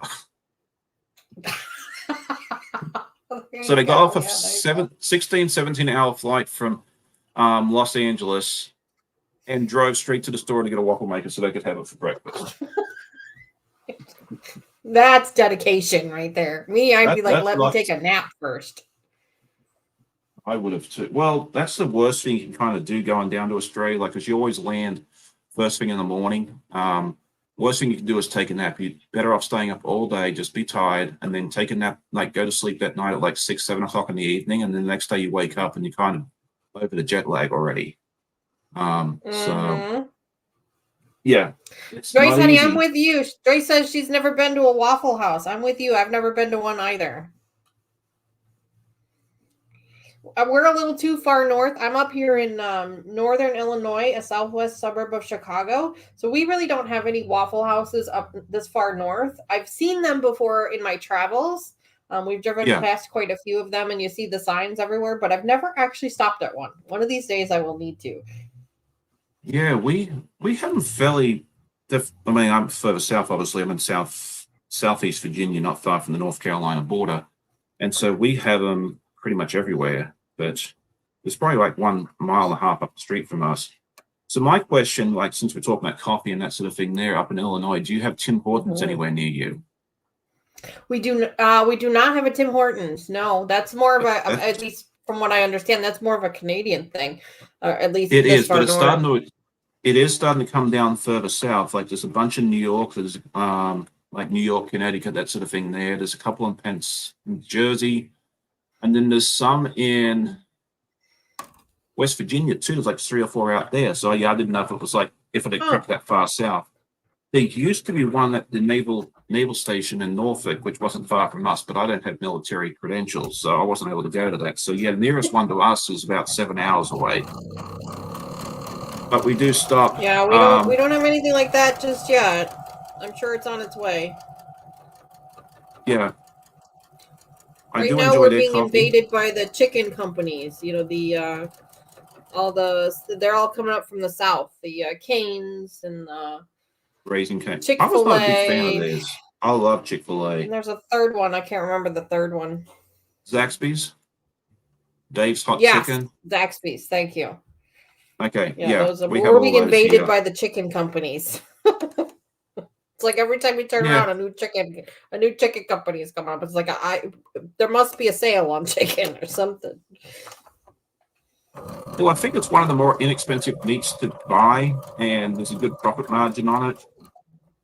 So they got off a 16, 17-hour flight from Los Angeles and drove straight to the store to get a waffle maker so they could have it for breakfast. That's dedication right there. Me, I'd be like, let me take a nap first. I would have too. Well, that's the worst thing you can kind of do going down to Australia, because you always land first thing in the morning. Worst thing you can do is take a nap. You're better off staying up all day, just be tired, and then take a nap, like go to sleep that night at like 6, 7 o'clock in the evening, and then the next day you wake up and you're kind of over the jet lag already. So yeah. Joyce, honey, I'm with you. Joyce says she's never been to a Waffle House. I'm with you. I've never been to one either. We're a little too far north. I'm up here in northern Illinois, a southwest suburb of Chicago. So we really don't have any Waffle Houses up this far north. I've seen them before in my travels. We've driven past quite a few of them, and you see the signs everywhere, but I've never actually stopped at one. One of these days I will need to. Yeah, we have them fairly. I mean, I'm further south, obviously. I'm in southeast Virginia, not far from the North Carolina border, and so we have them pretty much everywhere. But it's probably like 1.5 miles up the street from us. So my question, like, since we're talking about coffee and that sort of thing, there up in Illinois, do you have Tim Hortons anywhere near you? We do not have a Tim Hortons. No, that's more of at least from what I understand, that's more of a Canadian thing, or at least It this is, but far it's north. it is starting to come down further south. Like there's a bunch in New York. There's like New York, Connecticut, that sort of thing there. There's a couple in Jersey, and then there's some in West Virginia too. There's like 3 or 4 out there. So yeah, I didn't know if it was like if it had crept that far south. There used to be one at the naval station in Norfolk, which wasn't far from us, but I don't have military credentials, so I wasn't able to go to that. So yeah, the nearest one to us is about 7 hours away. But we do stop. Yeah, we don't have anything like that just yet. I'm sure it's on its way. Yeah. I Right do now, enjoy we're their being coffee. invaded by the chicken companies. You know, they're all coming up from the south. The Canes and Raising Cane. I was not a big fan of Chick-fil-A. theirs. I love And Chick-fil-A. there's a third one. I can't remember the third one. Zaxby's, Dave's Hot Yes, Chicken. Zaxby's. Thank you. Okay, Yeah, yeah, those are, we have we're all being those invaded here. by the chicken companies. It's like every time we turn Yeah. around, a new chicken company is coming up. It's like there must be a sale on chicken or something. Well, I think it's one of the more inexpensive meats to buy, and there's a good profit margin on it.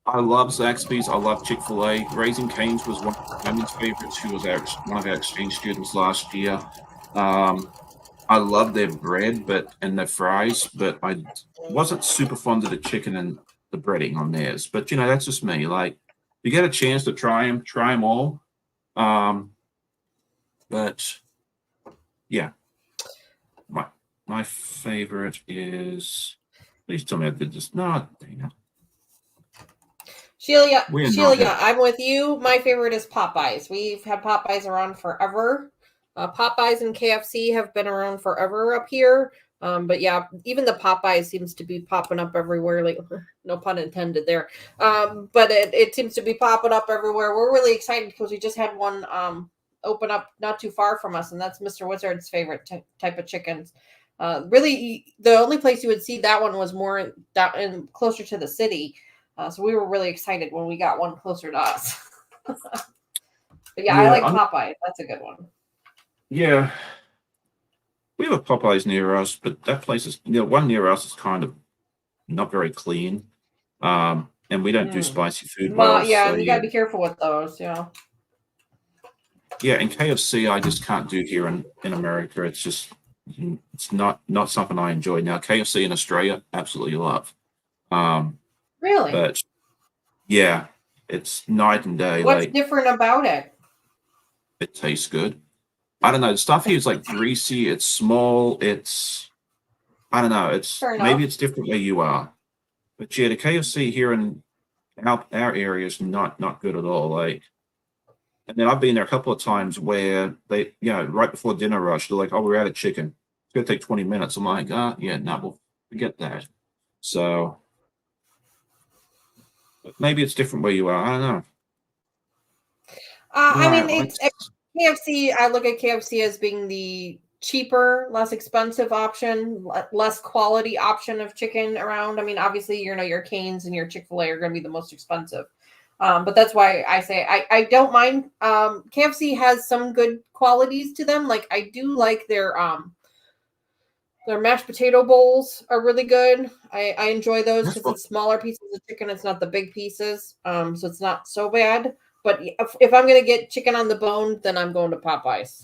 I love Zaxby's. I love Chick-fil-A. Raising Cane's was one of Dani's favorites. She was one of our exchange students last year. I love their bread, and their fries, but I wasn't super fond of the chicken and the breading on theirs. But that's just me. Like, you get a chance to try them all. But yeah, my favorite is. Please tell me I did this. No, dang it. Sheila, Not I'm with you. My favorite is Popeyes. We've had Popeyes around forever. Popeyes and KFC have been around forever up here. But yeah, even the Popeyes seems to be popping up everywhere. Like, no pun intended there. But it seems to be popping up everywhere. We're really excited because we just had one open up not too far from us, and that's Mr. Wizard's favorite type of chickens. Really, the only place you would see that one was more down and closer to the city. So we were really excited when we got one closer to us. But yeah, I like Popeye. That's a good one. Yeah. We have a Popeyes near us, but that place is, one near us is kind of not very clean. And we don't do spicy food well. Yeah, so, you got to be careful with those. Yeah. Yeah, and KFC I just can't do here in America. It's not something I enjoy. Now, KFC in Australia, absolutely love. Really? But yeah, it's night and day. What's different about it? It tastes good. I don't know. The stuff here is like greasy. It's small. I don't know. Maybe it's different where you are. But yeah, the KFC here in our area is not good at all. Like, and then I've been there a couple of times where they, right before dinner rush, they're like, "Oh, we're out of chicken. It's gonna take 20 minutes." I'm like, yeah, no, we'll forget that. So maybe it's different where you are. I don't know. I mean, it's KFC. I look at KFC as being the cheaper, less expensive option, less quality option of chicken around. I mean, obviously, your Canes and your Chick-fil-A are going to be the most expensive. But that's why I say I don't mind. KFC has some good qualities to them. Like, I do like their mashed potato bowls are really good. I enjoy those because it's smaller pieces of chicken. It's not the big pieces. So it's not so bad. But if I'm going to get chicken on the bone, then I'm going to Popeyes.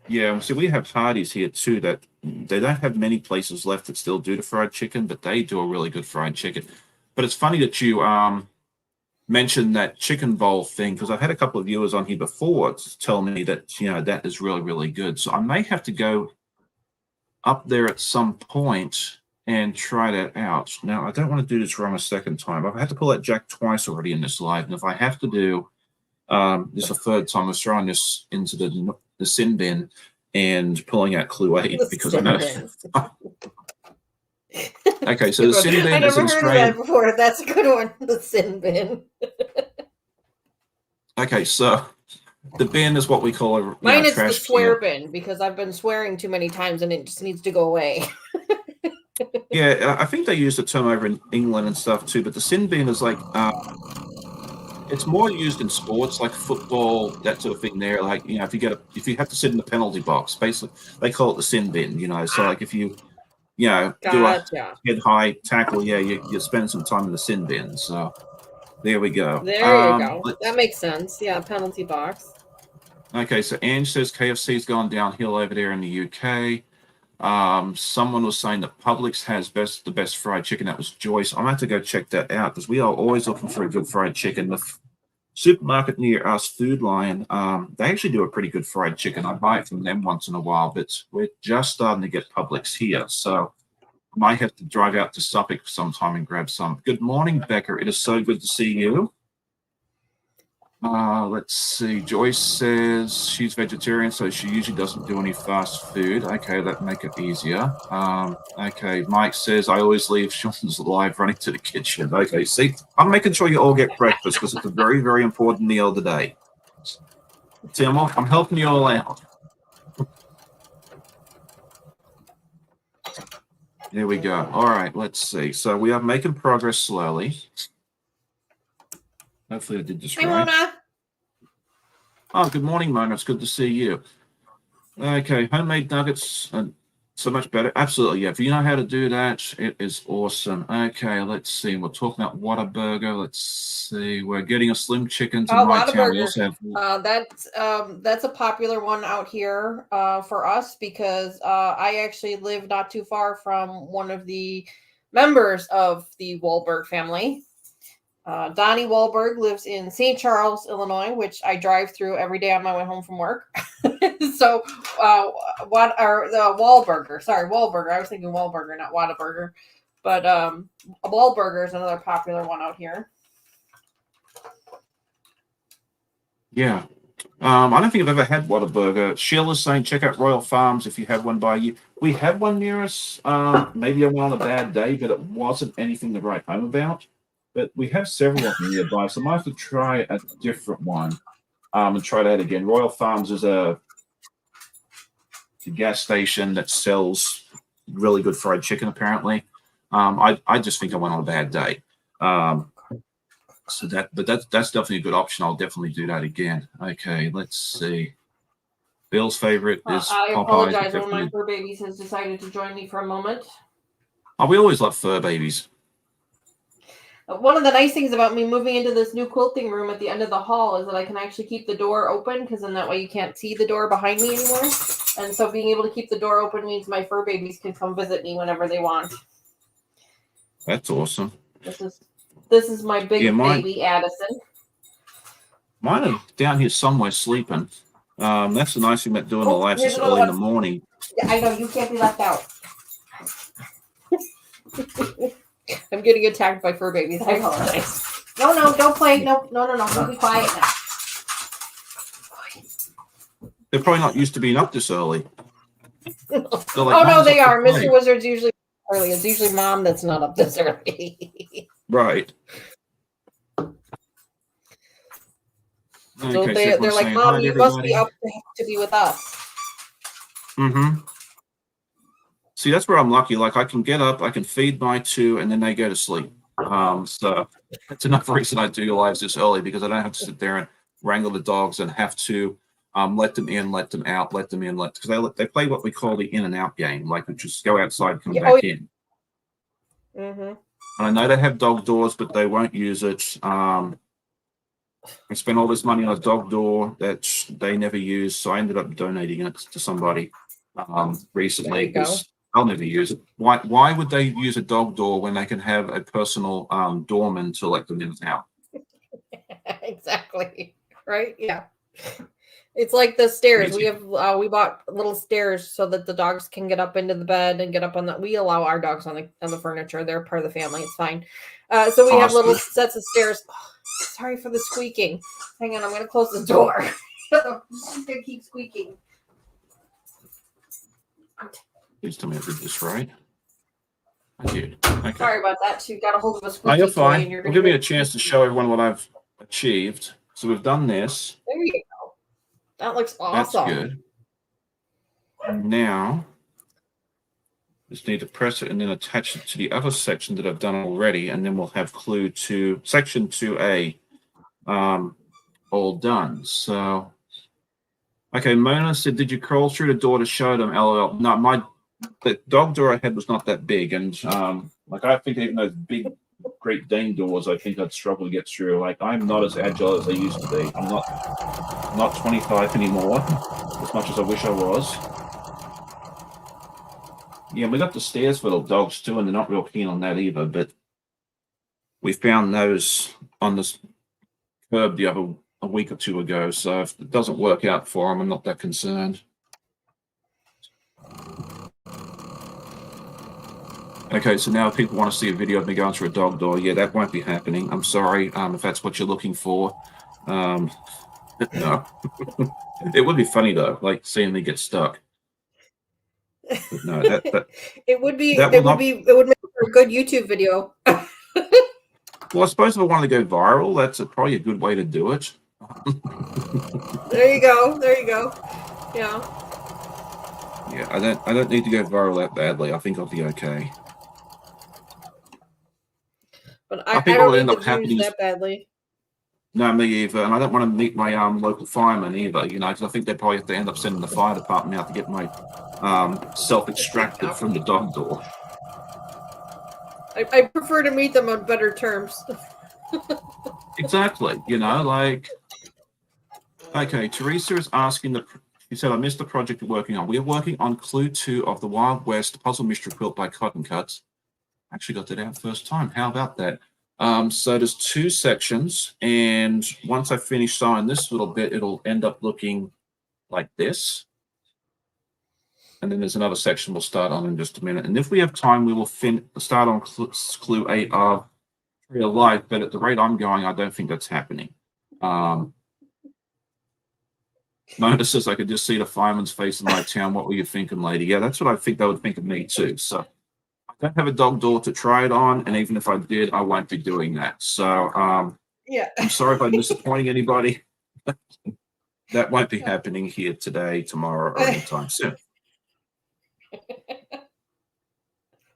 Yeah, see, we have Hardee's here too. That they don't have many places left that still do the fried chicken, but they do a really good fried chicken. But it's funny that you mentioned that chicken bowl thing, because I've had a couple of viewers on here before to tell me that that is really, really good. So I may have to go up there at some point and try that out. Now, I don't want to do this wrong a second time. I've had to pull that jack twice already in this live, and if I have to do this a third time, I was throwing this into the sin bin and pulling out Clue 8 because I know. Okay, so the sin bin I is never an heard Australian. of that before. That's a good one. The sin bin. Okay, so the bin is what we call a mine is trash the swear bin because I've been swearing too many times and it just needs to go away. Yeah, I think they use the term over in England and stuff too, but the sin bin is like It's more used in sports like football, that sort of thing. There, like if you have to sit in the penalty box, basically they call it the sin bin. So like if you do a Gotcha. head high tackle, yeah, you spend some time in the sin bin. So there we go. There you go. That makes sense. Yeah, penalty box. Okay, so Ange says KFC's gone downhill over there in the UK. Someone was saying that Publix has the best fried chicken. That was Joyce. I'm gonna have to go check that out because we are always looking for a good fried chicken. The supermarket near us, Food Lion, they actually do a pretty good fried chicken. I buy it from them once in a while, but we're just starting to get Publix here, so I might have to drive out to Suffolk sometime and grab some. Good morning, Becca. It is so good to see you. Let's see. Joyce says she's vegetarian, so she usually doesn't do any fast food. Okay, that make it easier. Okay, Mike says I always leave Sean's live running to the kitchen. Okay, see, I'm making sure you all get breakfast because it's a very, very important meal today. See, I'm helping you all out. There we go. All right, let's see. So we are making progress slowly. Hopefully I did this right. Mona. Oh, good morning, Mona. It's good to see you. Okay, homemade nuggets are so much better. Absolutely, yeah. If you know how to do that, it is awesome. Okay, let's see. We're talking about Whataburger. Let's see. We're getting a slim chicken to my town. We also have that's a popular one out here for us because I actually live not too far from one of the members of the Wahlberg family. Dani Wahlberg lives in St. Charles, Illinois, which I drive through every day on my way home from work. So, the Wahlburger? Sorry, Wahlburger. I was thinking Wahlburger, not Whataburger. But a Wahlburger is another popular one out here. Yeah. I don't think I've ever had Whataburger. Sheila's saying check out Royal Farms if you have one by you. We had one near us. Maybe I went on a bad day, but it wasn't anything to write home about. But we have several of them nearby, so I might have to try a different one and try that again. Royal Farms is a gas station that sells really good fried chicken, apparently. I just think I went on a bad day. That's definitely a good option. I'll definitely do that again. Okay, let's see. Bill's favorite is I Popeyes. apologize. One of my fur babies has decided to join me for a moment. Oh, we always love fur babies. One of the nice things about me moving into this new quilting room at the end of the hall is that I can actually keep the door open because then that way you can't see the door behind me anymore. And so being able to keep the door open means my fur babies can come visit me whenever they want. That's awesome. This is my big baby, Addison. Mine are down here somewhere sleeping. That's the nice thing about doing the live this early in the morning. Yeah, I know. You can't be left out. I'm getting attacked by fur babies. I apologize. No, don't play. No. Be quiet now. They're probably not used to being up this early. Like, oh, no, they are. Mr. Wizard's usually early. It's usually Mom that's not up this early. Right. So they're like, Mom, you must be up to be with us. Mm-hmm. See, that's where I'm lucky. Like, I can get up, I can feed my two, and then they go to sleep. So that's enough reason I do lives this early because I don't have to sit there and wrangle the dogs and have to let them in, let them out, let them in, because they play what we call the in and out game, like we just go outside, come back in. Mm-hmm. And I know they have dog doors, but they won't use it. I spent all this money on a dog door that they never use, so I ended up donating it to somebody recently because I'll never use it. Why would they use a dog door when they can have a personal doorman to let them in and out? Exactly. Right? Yeah. It's like the stairs. We we bought little stairs so that the dogs can get up into the bed and get up on the. We allow our dogs on the furniture. They're part of the family. It's fine. So we have little sets of stairs. Oh, sorry for the squeaking. Hang on, I'm going to close the door. She's going to keep squeaking. Please tell me I did this right. I did. Okay. Sorry about that. You got a hold of a squeaky. Oh, you're fine. Well, give me a chance to show everyone what I've achieved. So we've done this. There you go. That looks awesome. That's good. And now, just need to press it and then attach it to the other section that I've done already, and then we'll have clue to section 2A all done. So, okay, Mona said, did you crawl through the door to show them? LOL. No, the dog door I had was not that big, and like I think even those big Great Dane doors, I think I'd struggle to get through. Like I'm not as agile as I used to be. I'm not 25 anymore, as much as I wish I was. Yeah, we got the stairs for the dogs too, and they're not real keen on that either. But we found those on this curb a week or two ago. So if it doesn't work out for them, I'm not that concerned. Okay, so now if people want to see a video of me going through a dog door, yeah, that won't be happening. I'm sorry if that's what you're looking for. No. It would be funny though, like seeing me get stuck. But no, it would make for a good YouTube video. Well, I suppose if I wanted to go viral, that's probably a good way to do it. There you go. Yeah. Yeah, I don't need to go viral that badly. I think I'll be okay. But I don't need the views that badly. No, me either. And I don't want to meet my local fireman either, you know, because I think they'd probably have to end up sending the fire department out to get my self-extracted from the dog door. I prefer to meet them on better terms. Exactly. You know, like, okay, Teresa is asking she said, I missed the project you're working on. We're working on Clue 2 of the Wild West Puzzle Mystery Quilt by Cotton Cuts. Actually got that out first time. How about that? So there's 2 sections, and once I finish sewing this little bit, it'll end up looking like this. And then there's another section we'll start on in just a minute. And if we have time, we will start on Clue 8 of Real Life, but at the rate I'm going, I don't think that's happening. Mona says, I could just see the fireman's face in my town. What were you thinking, lady? Yeah, that's what I think they would think of me too. So I don't have a dog door to try it on, and even if I did, I won't be doing that. So yeah, I'm sorry if I'm disappointing anybody. That won't be happening here today, tomorrow, or anytime soon.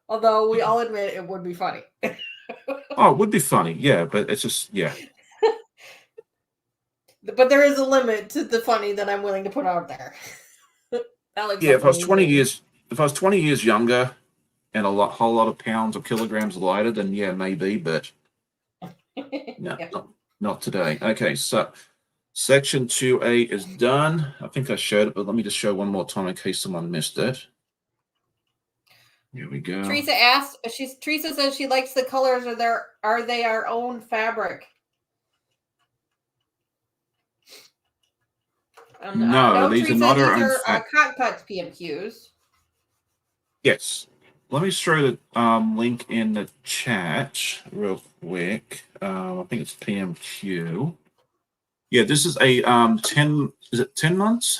Although we all admit it would be funny. Oh, it would be funny, yeah, but it's just, yeah. But there is a limit to the funny that I'm willing to put out there. Yeah, if I was 20 years younger and whole lot of pounds or kilograms lighter, then yeah, maybe, but no, yeah. not today. Okay, so section 2A is done. I think I showed it, but let me just show one more time in case someone missed it. Here we go. Teresa says she likes the colors. Are they our own fabric? No, these are not our own fabric. Cotton Cuts PMQs. Yes. Let me throw the link in the chat real quick. I think it's PMQ. Yeah, this is a 10. Is it 10 months?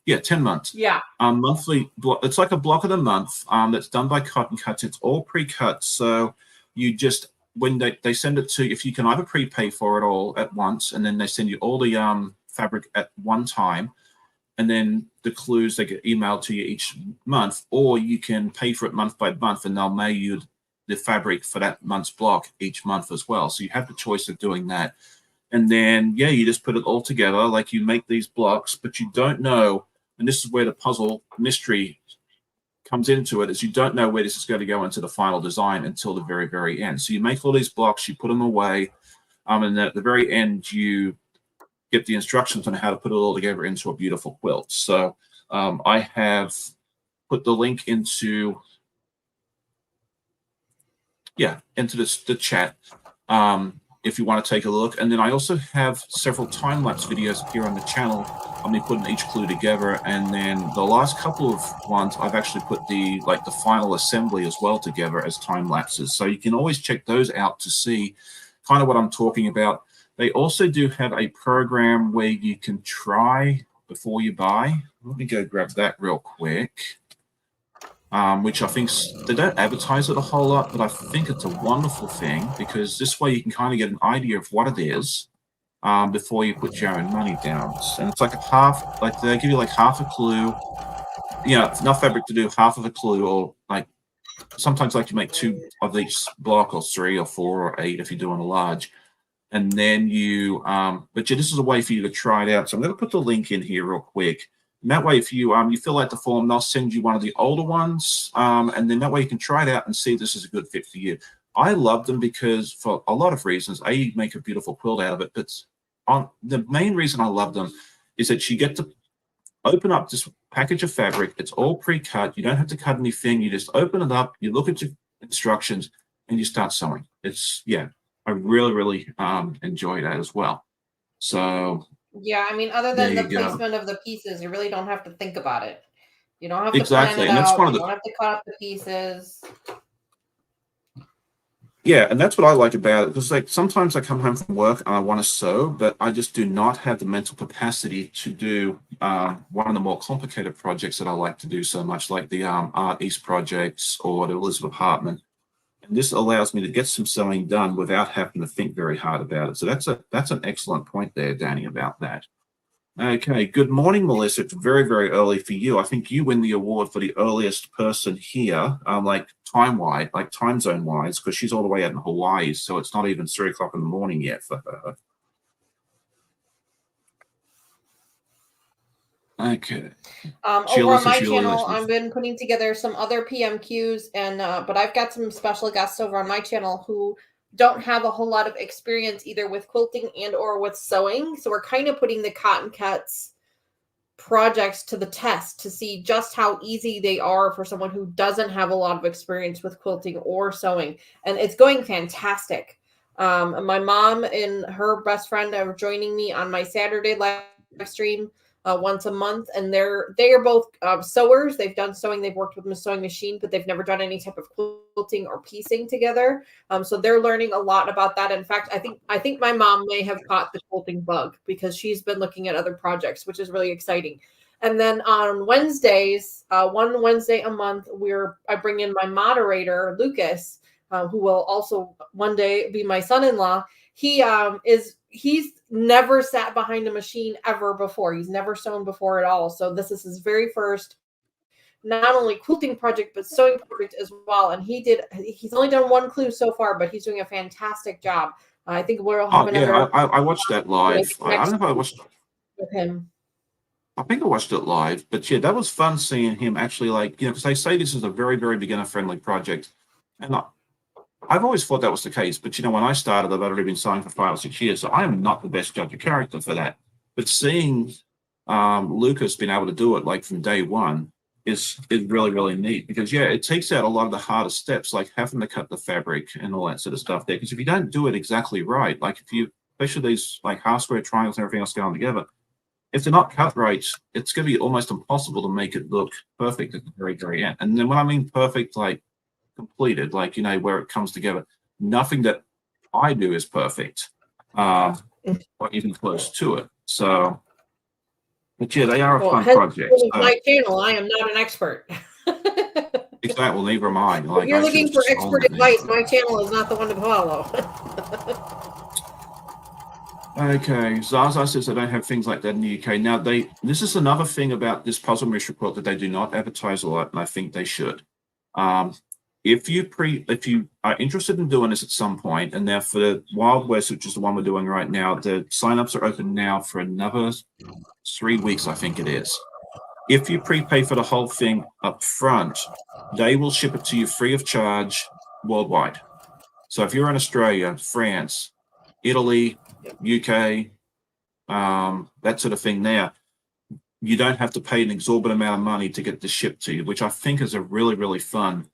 Yeah, 10 months. Yeah. Monthly. It's like a block of the month. That's done by Cotton Cuts. It's all pre-cut. So you just when they send it to, if you can either prepay for it all at once, and then they send you all the fabric at one time, and then the clues they get emailed to you each month, or you can pay for it month by month, and they'll mail you the fabric for that month's block each month as well. So you have the choice of doing that. And then, yeah, you just put it all together. Like you make these blocks, but you don't know, and this is where the puzzle mystery comes into it, is you don't know where this is going to go into the final design until the very, very end. So you make all these blocks, you put them away, and then at the very end, you get the instructions on how to put it all together into a beautiful quilt. So I have put the link into, the chat if you want to take a look. And then I also have several time-lapse videos here on the channel. I'm putting each clue together, and then the last couple of ones I've actually put the final assembly as well together as time lapses. So you can always check those out to see kind of what I'm talking about. They also do have a program where you can try before you buy. Let me go grab that real quick. Which I think they don't advertise it a whole lot, but I think it's a wonderful thing, because this way you can kind of get an idea of what it is before you put your own money down. And it's like they give you like half a clue, enough fabric to do half of a clue, or like sometimes like you make 2 of each block, or 3 or 4 or 8 if you're doing a large. and then you, but yeah, this is a way for you to try it out. So I'm going to put the link in here real quick. And that way, if you you fill out the form, they'll send you one of the older ones, and then that way you can try it out and see if this is a good fit for you. I love them because for a lot of reasons. You make a beautiful quilt out of it, but the main reason I love them is that you get to open up this package of fabric. It's all pre-cut. You don't have to cut anything. You just open it up, you look at your instructions, and you start sewing. I really enjoy that as well. So yeah, I mean, other there than the you go. placement of the pieces, you really don't have to think about it. You don't have to plan Exactly. it And that's out. one of You the don't have to cut up the pieces. Yeah, and that's what I like about it, because like sometimes I come home from work and I want to sew, but I just do not have the mental capacity to do one of the more complicated projects that I like to do so much, like the Art East projects or the Elizabeth Hartman. And this allows me to get some sewing done without having to think very hard about it. So that's an excellent point there, Danny, about that. Okay, good morning, Melissa. It's very early for you. I think you win the award for the earliest person here, like time-wise, like time zone-wise, because she's all the way out in Hawaii, so it's not even 3 o'clock in the morning yet for her. Okay. Over on my Sheila channel, listens. I've been putting together some other PMQs, and but I've got some special guests over on my channel who don't have a whole lot of experience either with quilting and or with sewing. So we're kind of putting the Cotton Cuts projects to the test to see just how easy they are for someone who doesn't have a lot of experience with quilting or sewing. And it's going fantastic. My mom and her best friend are joining me on my Saturday live stream once a month, and they are both sewers. They've done sewing, they've worked with a sewing machine, but they've never done any type of quilting or piecing together. So they're learning a lot about that. In fact, I think my mom may have caught the quilting bug because she's been looking at other projects, which is really exciting. And then on Wednesdays, one Wednesday a month, I bring in my moderator Lucas, who will also one day be my son-in-law. He's never sat behind a machine ever before. He's never sewn before at all. So this is his very first, not only quilting project, but sewing project as well. And he's only done one clue so far, but he's doing a fantastic job. I think we'll have another. I watched that live. I don't know if I watched with him. I think I watched it live, but yeah, that was fun seeing him actually, like, because they say this is a very beginner friendly project. And I've always thought that was the case, but when I started, I've already been sewing for 5 or 6 years, so I am not the best judge of character for that. But seeing Lucas being able to do it like from day one is really neat, because it takes out a lot of the harder steps, like having to cut the fabric and all that sort of stuff there. Because if you don't do it exactly right, like especially these like half square triangles and everything else going together, if they're not cut right, it's going to be almost impossible to make it look perfect at the very end. And then when I mean perfect, like completed, like where it comes together, nothing that I do is perfect, or even close to it. So, but yeah, they are a fun project. My channel, I am not an expert. Exactly. Well, neither am I. Like, if you're looking for expert advice, my channel is not the one to follow. Okay, Zaza says they don't have things like that in the UK. Now, this is another thing about this puzzle mystery quilt that they do not advertise a lot, and I think they should. If you are interested in doing this at some point, and now for the Wild West, which is the one we're doing right now, the signups are open now for another 3 weeks, I think it is. If you prepay for the whole thing up front, they will ship it to you free of charge worldwide. So if you're in Australia, France, Italy, UK, that sort of thing there, you don't have to pay an exorbitant amount of money to get this shipped to you, which I think is a really fun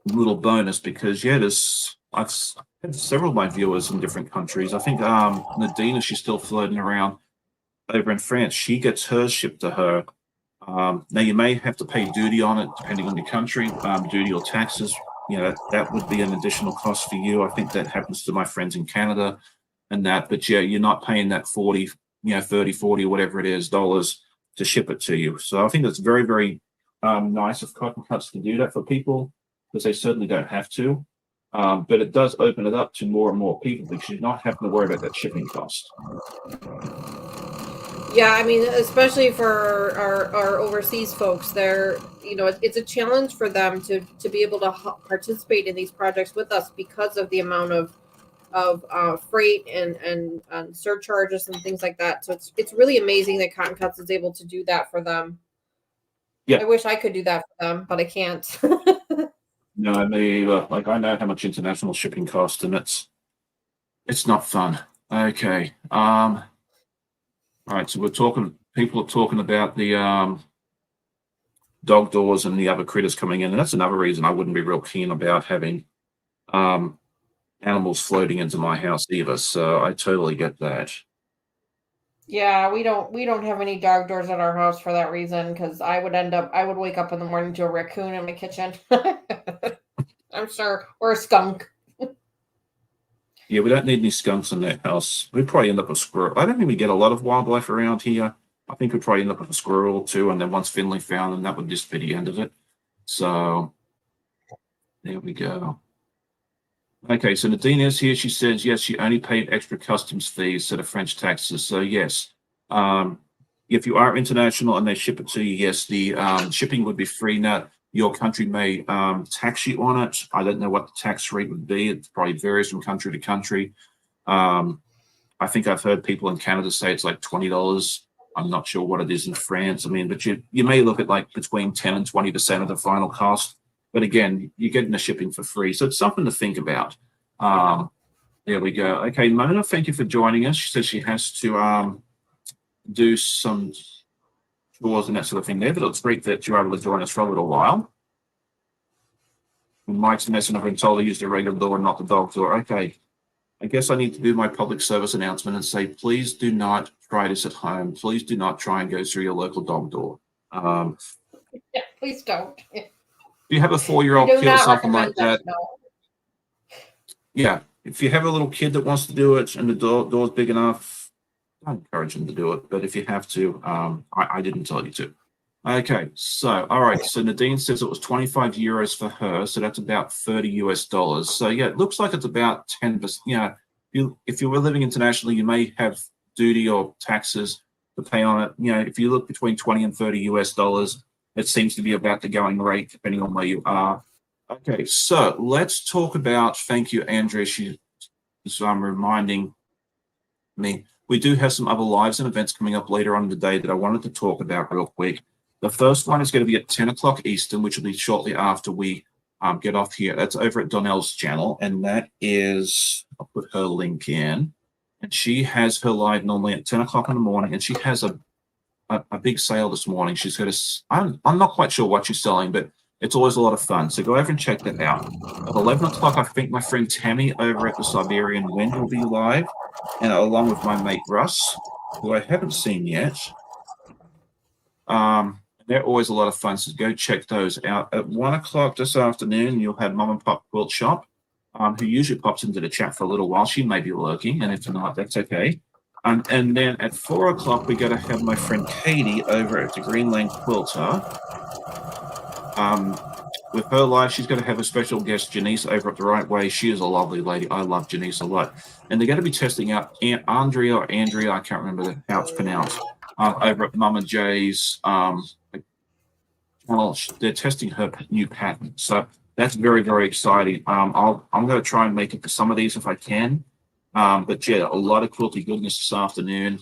little bonus, because I've had several of my viewers in different countries. I think Nadina, she's still floating around over in France. She gets hers shipped to her. Now you may have to pay duty on it depending on your country, duty or taxes. That would be an additional cost for you. I think that happens to my friends in Canada and that, but you're not paying that 40, 30, 40, whatever it is, dollars to ship it to you. So I think that's very nice of Cotton Cuts to do that for people, because they certainly don't have to. But it does open it up to more and more people, because you're not having to worry about that shipping cost. Yeah, I mean, especially for our overseas folks, it's a challenge for them to be able to participate in these projects with us because of the amount of of freight and surcharges and things like that. So it's really amazing that Cotton Cuts is able to do that for them. Yeah. I wish I could do that for them, but I can't. No, me either. Like, I know how much international shipping costs, and it's not fun. Okay. All right. So people are talking about the dog doors and the other critters coming in, and that's another reason I wouldn't be real keen about having animals floating into my house either. So I totally get that. Yeah, we don't have any dog doors at our house for that reason, because I would wake up in the morning to a raccoon in my kitchen. I'm sure, or a skunk. Yeah, we don't need any skunks in that house. We'd probably end up with squirrel. I don't think we get a lot of wildlife around here. I think we'd probably end up with a squirrel or two, and then once Finley found them, that would just be the end of it. So there we go. Okay, so Nadine is here. She says, yes, she only paid extra customs fees to the French taxes. So yes, if you are international and they ship it to you, yes, the shipping would be free. Now, your country may tax you on it. I don't know what the tax rate would be. It probably varies from country to country. I think I've heard people in Canada say it's like $20. I'm not sure what it is in France. I mean, but you may look at like between 10 and 20% of the final cost. But again, you're getting the shipping for free. So it's something to think about. There we go. Okay, Mona, thank you for joining us. She says she has to do some chores and that sort of thing there, but it's great that you're able to join us for a little while. Mike's messing up and told to use the regular door and not the dog door. Okay. I guess I need to do my public service announcement and say, please do not try this at home. Please do not try and go through your local dog door. Yeah, please don't. If you have a 4-year-old kid or something like that, no. Yeah, if you have a little kid that wants to do it and the door's big enough, I encourage them to do it. But if you have to, I didn't tell you to. Okay, so all right. So Nadine says it was 25 euros for her, so that's about $30 US. So yeah, it looks like it's about 10%. You know, if you were living internationally, you may have duty or taxes to pay on it. You know, if you look between 20 and $30 US, it seems to be about the going rate, depending on where you are. Okay, so let's talk about. Thank you, Andrea. She's reminding me. We do have some other lives and events coming up later on in the day that I wanted to talk about real quick. The first one is going to be at 10 o'clock Eastern, which will be shortly after we get off here. That's over at Donnell's channel, and that is, I'll put her link in, and she has her live normally at 10 o'clock in the morning, and she has a big sale this morning. She's got I'm not quite sure what she's selling, but it's always a lot of fun. So go over and check that out. At 11 o'clock, I think my friend Tammy over at the Siberian Wind will be live, and along with my mate Russ, who I haven't seen yet. They're always a lot of fun, so go check those out. At 1 o'clock this afternoon, you'll have Mom and Pop Quilt Shop, who usually pops into the chat for a little while. She may be lurking, and if not, that's okay. And then at 4 o'clock, we're going to have my friend Katie over at the Greenland Quilter. With her live, she's going to have a special guest, Janice, over at The Right Way. She is a lovely lady. I love Janice a lot. And they're going to be testing out Andrea, I can't remember how it's pronounced, over at Mama J's channel. They're testing her new patent. So that's very, very exciting. I'm going to try and make it to some of these if I can. But yeah, a lot of quilty goodness this afternoon.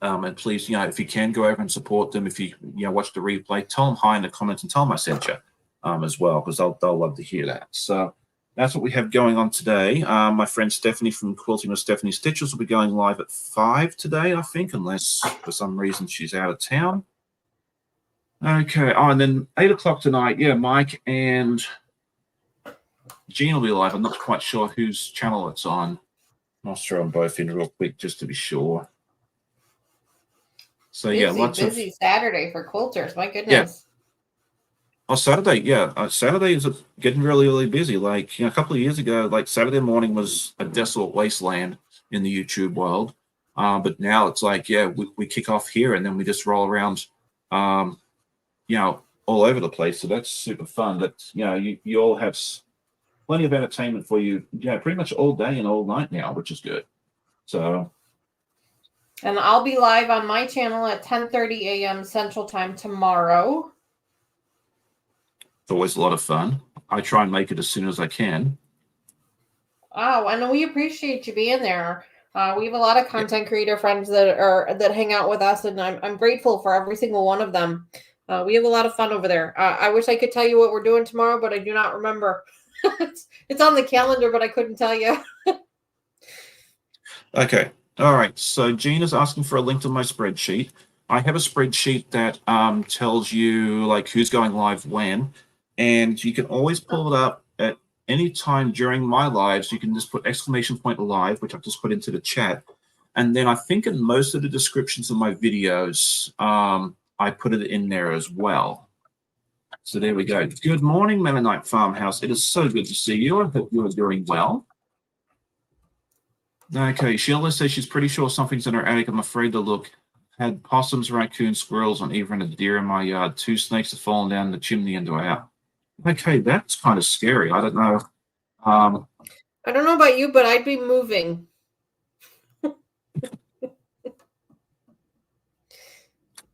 And please, you know, if you can go over and support them, if you watch the replay, tell them hi in the comments and tell them I sent you as well, because they'll love to hear that. So that's what we have going on today. My friend Stephanie from Quilting with Stephanie Stitches will be going live at 5 today, I think, unless for some reason she's out of town. Okay. Oh, and then 8 o'clock tonight, yeah, Mike and Jean will be live. I'm not quite sure whose channel it's on. I'll throw them both in real quick just to be sure. So yeah, lots of busy Saturday for quilters. My goodness. Yeah. Oh, Saturday, yeah. Saturday is getting really, really busy. Like, a couple of years ago, like Saturday morning was a desolate wasteland in the YouTube world. But now it's like, yeah, we kick off here and then we just roll around, all over the place. So that's super fun. But, you all have plenty of entertainment for you, pretty much all day and all night now, which is good. So. And I'll be live on my channel at 10:30 a.m. Central Time tomorrow. It's always a lot of fun. I try and make it as soon as I can. Oh, and we appreciate you being there. We have a lot of Yeah. content creator friends that hang out with us, and I'm grateful for every single one of them. We have a lot of fun over there. I wish I could tell you what we're doing tomorrow, but I do not remember. It's on the calendar, but I couldn't tell you. Okay. All right. So Gina's asking for a link to my spreadsheet. I have a spreadsheet that tells you like who's going live when, and you can always pull it up at any time during my lives. You can just put exclamation point live, which I've just put into the chat. And then I think in most of the descriptions of my videos, I put it in there as well. So there we go. Good morning, Mennonite Farmhouse. It is so good to see you. I hope you are doing well. Okay, Sheila says she's pretty sure something's in her attic. I'm afraid to look. Had possums, raccoons, squirrels, and even a deer in my yard. 2 snakes have fallen down the chimney into a house. Okay, that's kind of scary. I don't know. I don't know about you, but I'd be moving.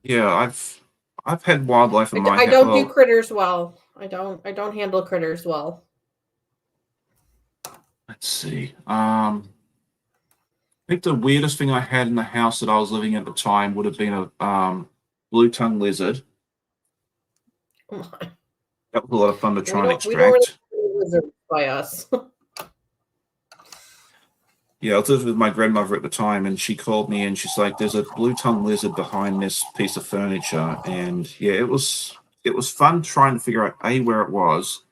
Yeah, I've had wildlife in my I house. don't do critters well. I don't handle critters well. Let's see. I think the weirdest thing I had in the house that I was living at the time would have been a blue-tongued lizard. Come on. That was a lot of fun to try and We don't really extract. do lizards by us. Yeah, I was living with my grandmother at the time, and she called me, and she's like, "There's a blue-tongued lizard behind this piece of furniture." And yeah, it was fun trying to figure out where it was.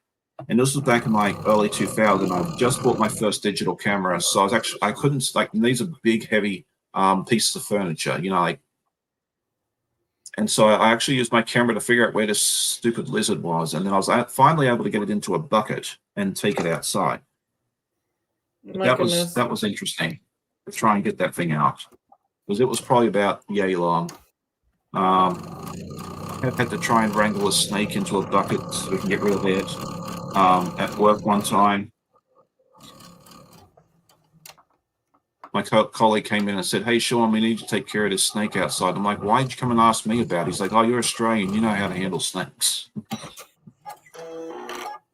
And this was back in like early 2000. I just bought my first digital camera, so I couldn't like, and these are big, heavy pieces of furniture, you know, like. And so I actually used my camera to figure out where this stupid lizard was, and then I was finally able to get it into a bucket and take it outside. My goodness. That was interesting to try and get that thing out, because it was probably about yay long. I had to try and wrangle a snake into a bucket so we can get rid of it. At work one time, my colleague came in and said, "Hey, Sean, we need to take care of this snake outside." I'm like, "Why'd you come and ask me about it?" He's like, "Oh, you're Australian. You know how to handle snakes."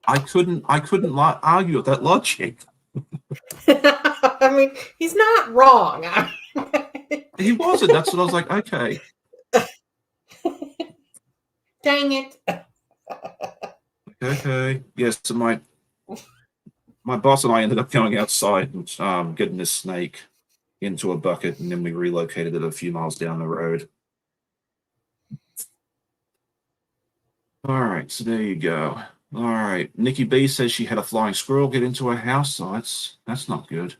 I couldn't argue with that logic. I mean, he's not wrong. He wasn't. That's what I was like, okay. Dang it. Okay. Yes, so my boss and I ended up going outside and getting this snake into a bucket, and then we relocated it a few miles down the road. All right, so there you go. All right, Nikki B says she had a flying squirrel get into her house, so that's not good.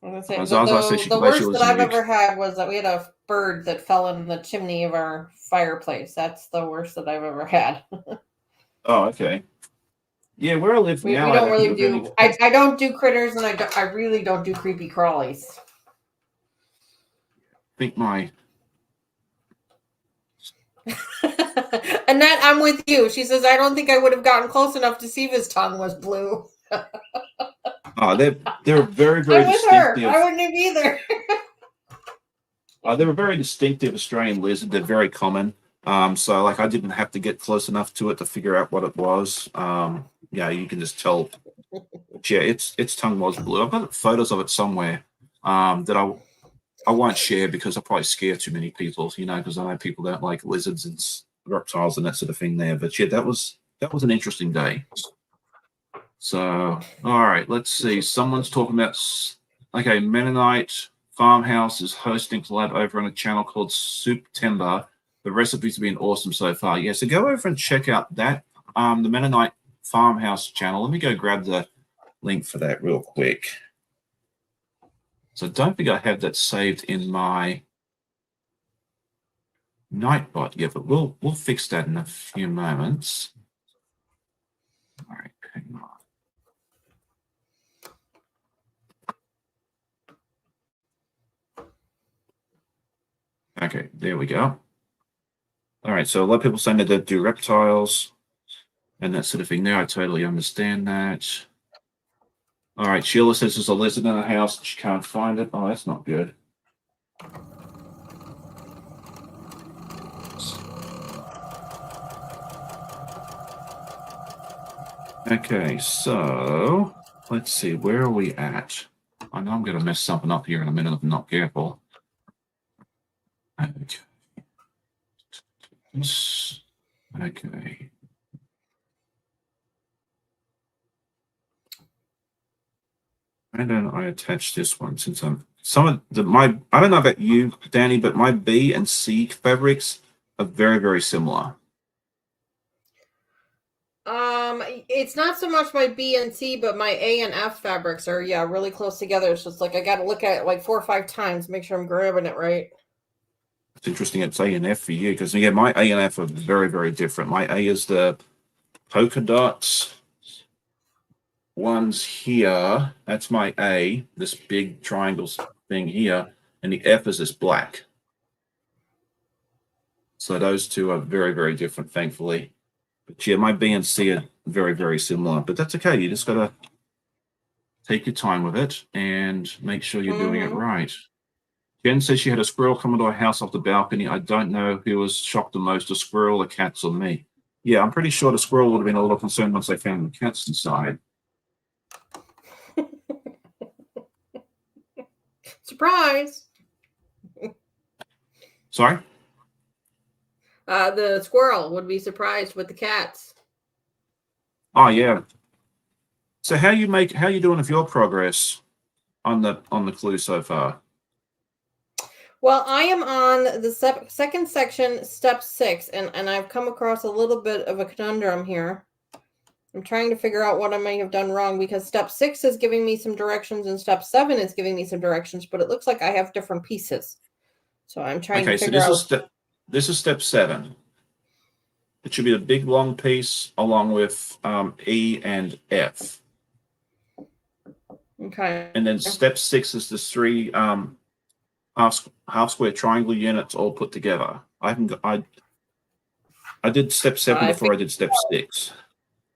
The worst that I've ever had was that we had a bird that fell in the chimney of our fireplace. That's the worst that I've ever had. Oh, okay. Yeah, where I live now, we don't really do. I don't do critters, and I really don't do creepy crawlies. I think my Annette, I'm with you. She says, I don't think I would have gotten close enough to see if his tongue was blue. Oh, they're very, very distinctive. I wouldn't have either. They're a very distinctive Australian lizard. They're very common. So like I didn't have to get close enough to it to figure out what it was. Yeah, you can just tell. Yeah, its tongue was blue. I've got photos of it somewhere that I won't share because I'll probably scare too many people, you know, because I know people don't like lizards and reptiles and that sort of thing there. But yeah, that was an interesting day. So, all right, let's see. Someone's talking about, okay, Mennonite Farmhouse is hosting collab over on a channel called Soup Timber. The recipes have been awesome so far. Yeah, so go over and check out that, the Mennonite Farmhouse channel. Let me go grab the link for that real quick. So I don't think I have that saved in my Nightbot yet, but we'll fix that in a few moments. All right, hang on. Okay, there we go. All right, so a lot of people saying that they do reptiles and that sort of thing there. I totally understand that. All right, Sheila says there's a lizard in the house and she can't find it. Oh, that's not good. Okay, so let's see, where are we at? I know I'm going to mess something up here in a minute if I'm not careful. Okay. Okay. And then I attach this one since I'm some of the my I don't know about you, Danny, but my B and C fabrics are very, very similar. It's not so much my B and C, but my A and F fabrics are really close together. So it's like I got to look at it like 4 or 5 times, make sure I'm grabbing it right. It's interesting it's A and F for you because my A and F are very, very different. My A is the polka dots ones here. That's my A, this big triangle thing here, and the F is this black. So those two are very, very different, thankfully. But yeah, my B and C are very, very similar. But that's okay. You just gotta take your time with it and make sure you're doing it right. Jen says she had a squirrel come into her house off the balcony. I don't know who was shocked the most, a squirrel, the cats, or me. Yeah, I'm pretty sure the squirrel would have been a little concerned once they found the cats inside. Surprise! Sorry? The squirrel would be surprised with the cats. Oh yeah. So how you doing with your progress on the clue so far? Well, I am on the second section, step 6, and I've come across a little bit of a conundrum here. I'm trying to figure out what I may have done wrong because step 6 is giving me some directions and step 7 is giving me some directions, but it looks like I have different pieces. So I'm trying to figure out. This is step 7. It should be a big long piece along with E and F. Okay. And then step 6 is the 3 half square triangle units all put together. I did step 7 before I did step 6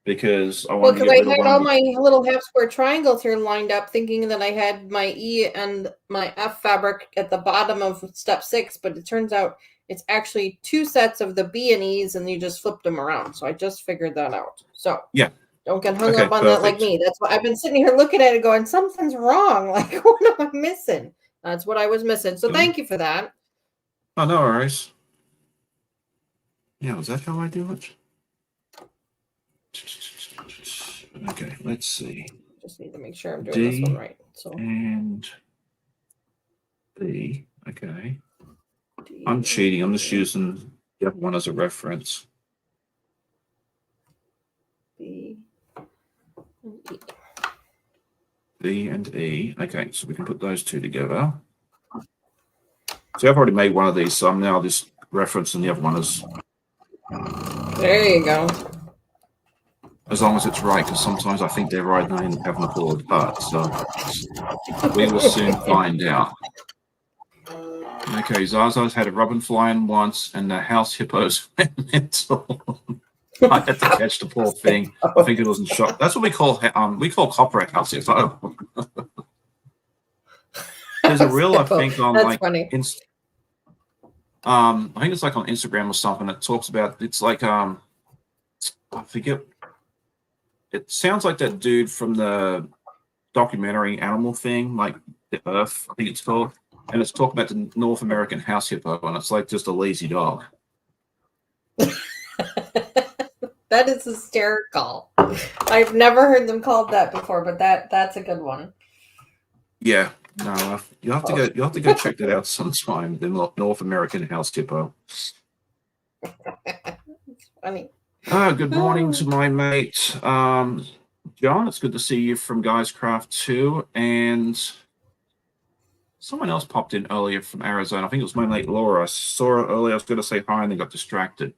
because I wanted to get rid of one. I had all my little half square triangles here lined up, thinking that I had my E and my F fabric at the bottom of step 6, but it turns out it's actually 2 sets of the B and E's, and you just flipped them around. So I just figured that out. So yeah, don't get hung up on that like me. That's why I've been sitting here looking at it going, something's wrong. Like, what am I missing? That's what I was missing. So thank you for that. Oh, no worries. Yeah, was that how I do it? Okay, let's see. Just need to make sure I'm doing this one right. So and B. Okay. D, I'm cheating. I'm just using the other one as a reference. B and E. B and E. Okay, so we can put those two together. So I've already made one of these, so I'm now just referencing the other one as. There you go. As long as it's right, because sometimes I think they're right and I end up having to pull it apart. So we will soon find out. Okay, Zaza's had a robin fly in once, and the house hippos went mental. I had to catch the poor thing. I think it was in shock. That's what we call copper house hippo. There's a reel I think on That's funny. I think it's like on Instagram or something that talks about it's like I forget. It sounds like that dude from the documentary Animal Thing, like The Earth, I think it's called. And it's talking about the North American house hippo, and it's like just a lazy dog. That is hysterical. I've never heard them called that before, but that's a good one. Yeah, no, you have to go check that out sometime. The North American house hippo. It's funny. Good morning to my mate, John. It's good to see you from Guys Craft 2. And someone else popped in earlier from Arizona. I think it was my mate Laura. I saw her earlier. I was going to say hi and then got distracted.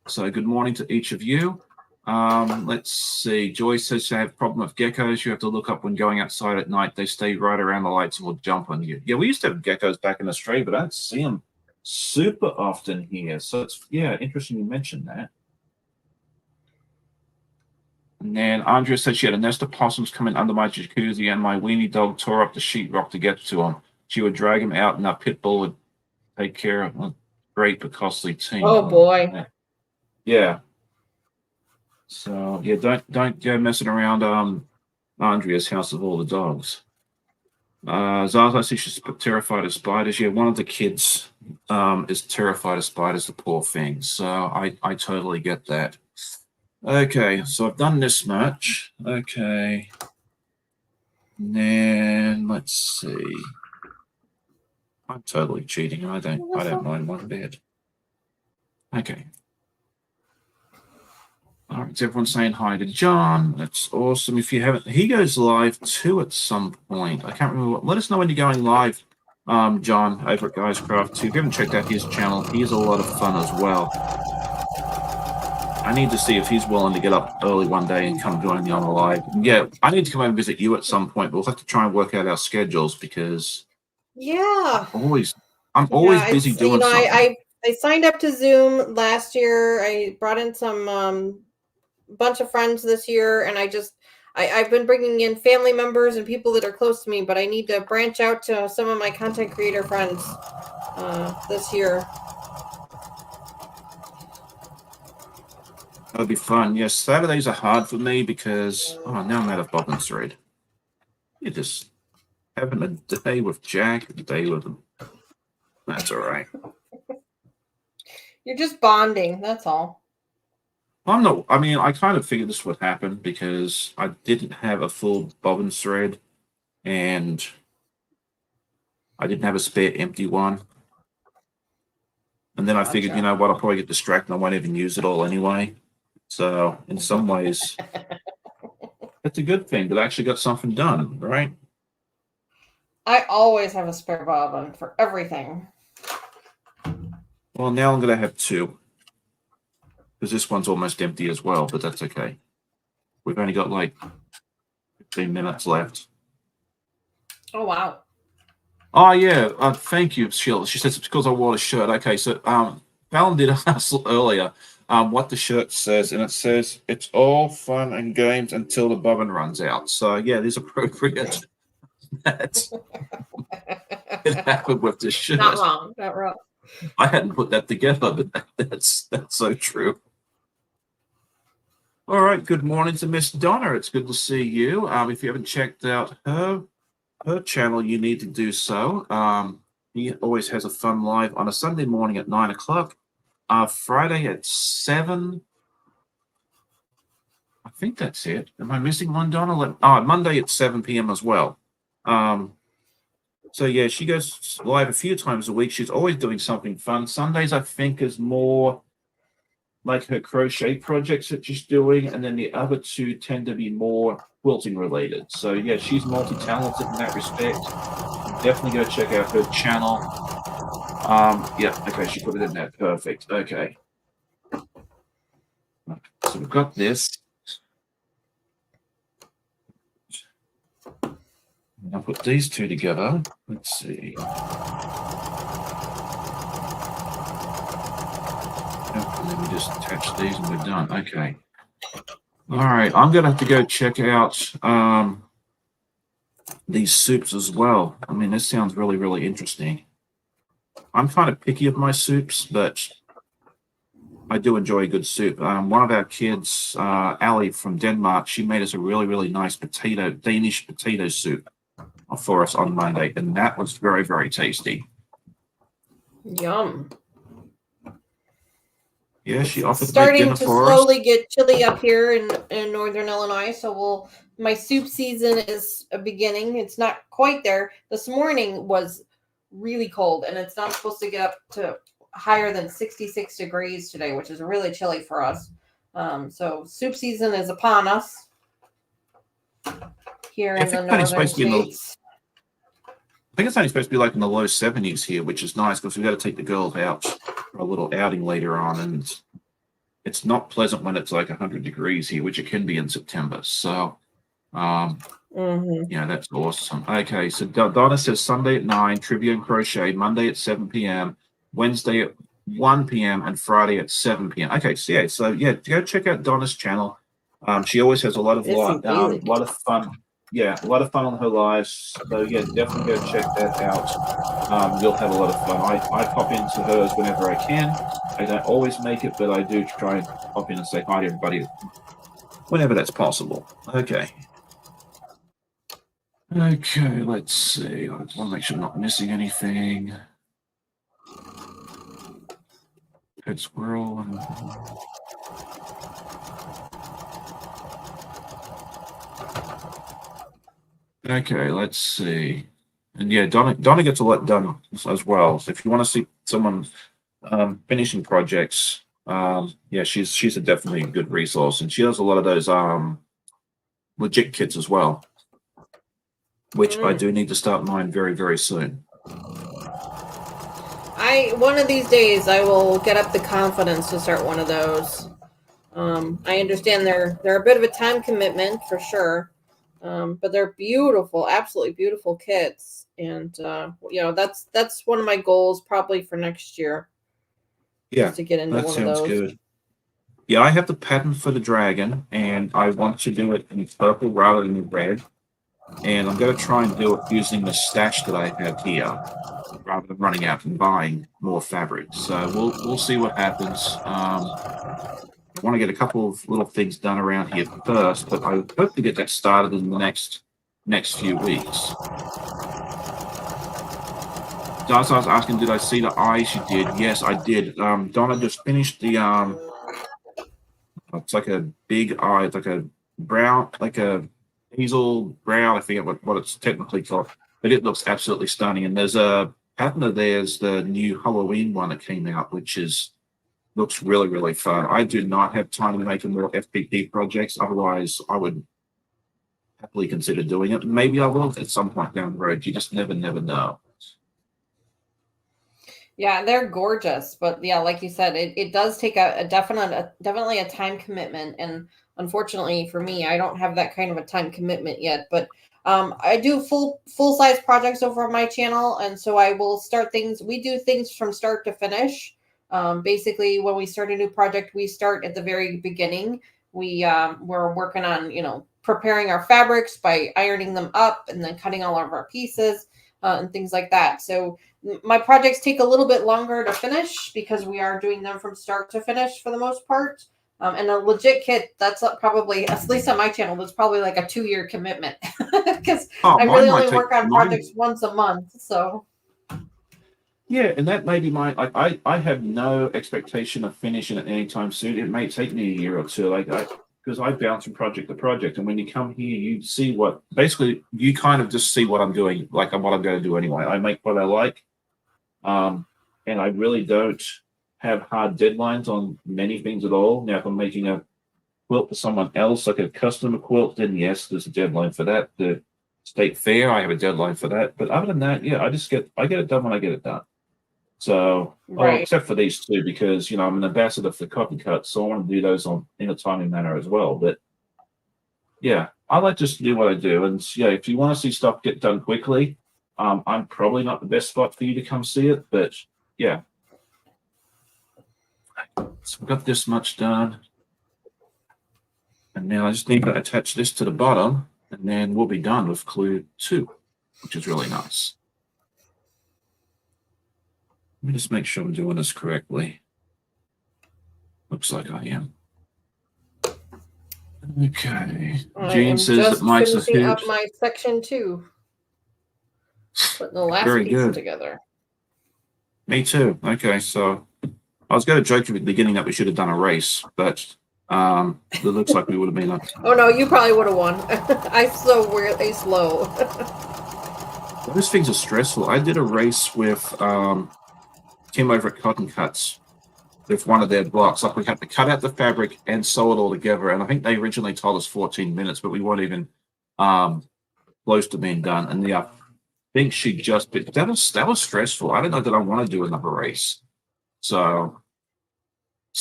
So good morning to each of you. Let's see. Joyce says she have a problem with geckos. You have to look up when going outside at night. They stay right around the lights and will jump on you. Yeah, we used to have geckos back in Australia, but I don't see them super often here. So it's, interesting you mentioned that. And then Andrea said she had a nest of possums coming under my jacuzzi, and my weenie dog tore up the sheetrock to get to them. She would drag him out, and our pit bull would take care of a great but costly team. Oh boy. Yeah. So yeah, don't go messing around Andrea's house of all the dogs. Zaza says she's terrified of spiders. Yeah, one of the kids is terrified of spiders, the poor thing. So I totally get that. Okay, so I've done this much. Okay. And then let's see. I'm totally cheating. I don't mind one bit. Okay. All right, everyone's saying hi to John. That's awesome. If you haven't, he goes live too at some point. I can't remember. Let us know when you're going live, John, over at Guys Craft 2. If you haven't checked out his channel, he is a lot of fun as well. I need to see if he's willing to get up early one day and come join me on the live. Yeah, I need to come over and visit you at some point, but we'll have to try and work out our schedules because I'm always busy doing something. I signed up to Zoom last year. I brought in some bunch of friends this year, and I've been bringing in family members and people that are close to me, but I need to branch out to some of my content creator friends this year. That'll be fun. Yes, Saturdays are hard for me because now I'm out of bobbin thread. You're just having a day with Jack, a day with him. That's all right. You're just bonding, that's all. I kind of figured this would happen because I didn't have a full bobbin thread and I didn't have a spare empty one. And then I figured, you know what, I'll probably get distracted. I won't even use it all anyway. So in some ways, it's a good thing that I actually got something done, right? I always have a spare bobbin for everything. Well, now I'm going to have two. Because this one's almost empty as well, but that's okay. We've only got like 15 minutes left. Oh, wow. Oh, yeah. Thank you, Sheila. She says it's because I wore a shirt. Okay, so Fallon did ask earlier what the shirt says, and it says, it's all fun and games until the bobbin runs out. So, yeah, it is appropriate. That's it happened with the shirt. Not wrong. Not wrong. I hadn't put that together, but that's so true. All right, good morning to Miss Donna. It's good to see you. If you haven't checked out her channel, you need to do so. He always has a fun live on a Sunday morning at 9 o'clock, Friday at 7. I think that's it. Am I missing one, Donna? Monday at 7 p.m. as well. So, yeah, she goes live a few times a week. She's always doing something fun. Sundays, I think, is more like her crochet projects that she's doing, and then the other two tend to be more quilting related. So, yeah, she's multi-talented in that respect. Definitely go check out her channel. Yeah, okay, she put it in there. Perfect. Okay. So we've got this. I'll put these two together. Let's see. And then we just attach these and we're done. Okay. All right. I'm going to have to go check out these soups as well. I mean, this sounds really, really interesting. I'm kind of picky of my soups, but I do enjoy a good soup. One of our kids, Ali from Denmark, she made us a really, really nice Danish potato soup for us on Monday, and that was very, very tasty. Yum. Yeah, she offered starting to slowly get chilly up here in northern Illinois, so my soup season is beginning. It's not quite there. This morning was really cold, and it's not supposed to get up to higher than 66 degrees today, which is really chilly for us. So soup season is upon us here in the northern states. I think it's only supposed to be like in the low 70s here, which is nice because we've got to take the girls out for a little outing later on, and it's not pleasant when it's like 100 degrees here, which it can be in September. So, yeah, that's awesome. Okay, so Donna says Sunday at 9, trivia and crochet, Monday at 7 p.m., Wednesday at 1 p.m., and Friday at 7 p.m. Okay, so go check out Donna's channel. She always has a lot of fun. Yeah, a lot of fun on her lives. So, yeah, definitely go check that out. You'll have a lot of fun. I pop into hers whenever I can. I don't always make it, but I do try and pop in and say hi to everybody whenever that's possible. Okay. Okay, let's see. I want to make sure I'm not missing anything. Pet squirrel. Okay, let's see. And yeah, Donna gets a lot done as well. So if you want to see someone finishing projects, yeah, she's a definitely a good resource, and she does a lot of those legit kits as well, which I do need to start mine very, very soon. One of these days I will get up the confidence to start one of those. I understand they're a bit of a time commitment for sure, but they're beautiful, absolutely beautiful kits, and that's one of my goals probably for next year. Yeah, Is to get into that one of sounds those. good. Yeah, I have the pattern for the dragon, and I want to do it in purple rather than red. And I'm going to try and do it using the stash that I have here, rather than running out and buying more fabric. So we'll see what happens. I want to get a couple of little things done around here first, but I hope to get that started in the next few weeks. As I was asking, did I see the eyes? You did. Yes, I did. Donna just finished the it's like a big eye. It's like a brown, like a hazel brown. I forget what it's technically called, but it looks absolutely stunning. And there's a pattern of theirs, the new Halloween one that came out, which looks really, really fun. I do not have time to make more FPP projects. Otherwise, I would happily consider doing it. Maybe I will at some point down the road. You just never know. Yeah, they're gorgeous, but yeah, like you said, it does take definitely a time commitment, and unfortunately for me, I don't have that kind of a time commitment yet. But I do full size projects over on my channel, and so I will start things. We do things from start to finish. Basically, when we start a new project, we start at the very beginning. We're working on preparing our fabrics by ironing them up and then cutting all of our pieces and things like that. So my projects take a little bit longer to finish because we are doing them from start to finish for the most part. And a legit kit, that's probably, at least on my channel, that's probably like a 2-year commitment because I really only work on projects once a month. So yeah, and that may be my. I have no expectation of finishing it anytime soon. It may take me a year or two, because I bounce from project to project, and when you come here, you see what basically you kind of just see what I'm doing, like what I'm going to do anyway. I make what I like, and I really don't have hard deadlines on many things at all. Now, if I'm making a quilt for someone else, like a customer quilt, then yes, there's a deadline for that. The state fair, I have a deadline for that. But other than that, yeah, I get it done when I get it done. So, right. except for these two, because I'm an ambassador for cotton cuts, so I want to do those in a timely manner as well. But yeah, I like just to do what I do, and yeah, if you want to see stuff get done quickly, I'm probably not the best spot for you to come see it, but yeah. So we've got this much done, and now I just need to attach this to the bottom, and then we'll be done with clue 2, which is really nice. Let me just make sure I'm doing this correctly. Looks like I am. Okay. Jane says that Mike's a finishing up my section 2. Putting the last piece together. Me too. Okay, so I was going to joke at the beginning that we should have done a race, but it looks like we would have been up. Oh no, you probably would have won. I'm so weirdly slow. Those things are stressful. I did a race with Tim over at Cotton Cuts with one of their blocks. Like we had to cut out the fabric and sew it all together. And I think they originally told us 14 minutes, but we weren't even close to being done. And yeah, I think she just that was stressful. I don't know that I want to do another race. So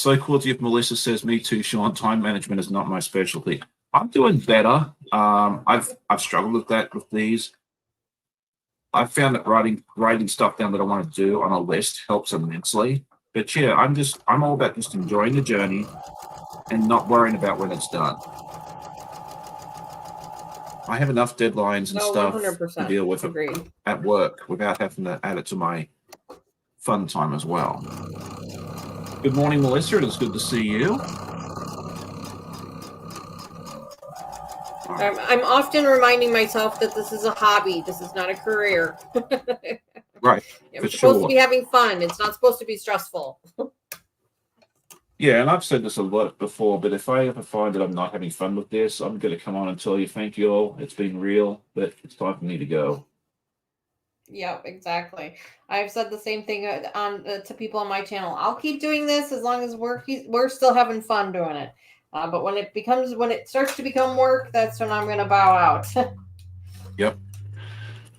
quality if Melissa says, me too, Sean, time management is not my specialty. I'm doing better. I've struggled with that with these. I've found that writing stuff down that I want to do on a list helps immensely. But yeah, I'm all about just enjoying the journey and not worrying about when it's done. I have enough deadlines and stuff 100%. To deal with at work without having to add it to my fun time as well. Good morning, Melissa. It is good to see you. All I'm often reminding myself that this is a hobby. This is not a career. Right, I'm for supposed to sure. be having fun. It's not supposed to be stressful. Yeah, and I've said this a lot before, but if I ever find that I'm not having fun with this, I'm going to come on and tell you, thank you all. It's been real, but it's time for me to go. Yeah, exactly. I've said the same thing on to people on my channel. I'll keep doing this as long as we're still having fun doing it. But when it starts to become work, that's when I'm going to bow out. Yep.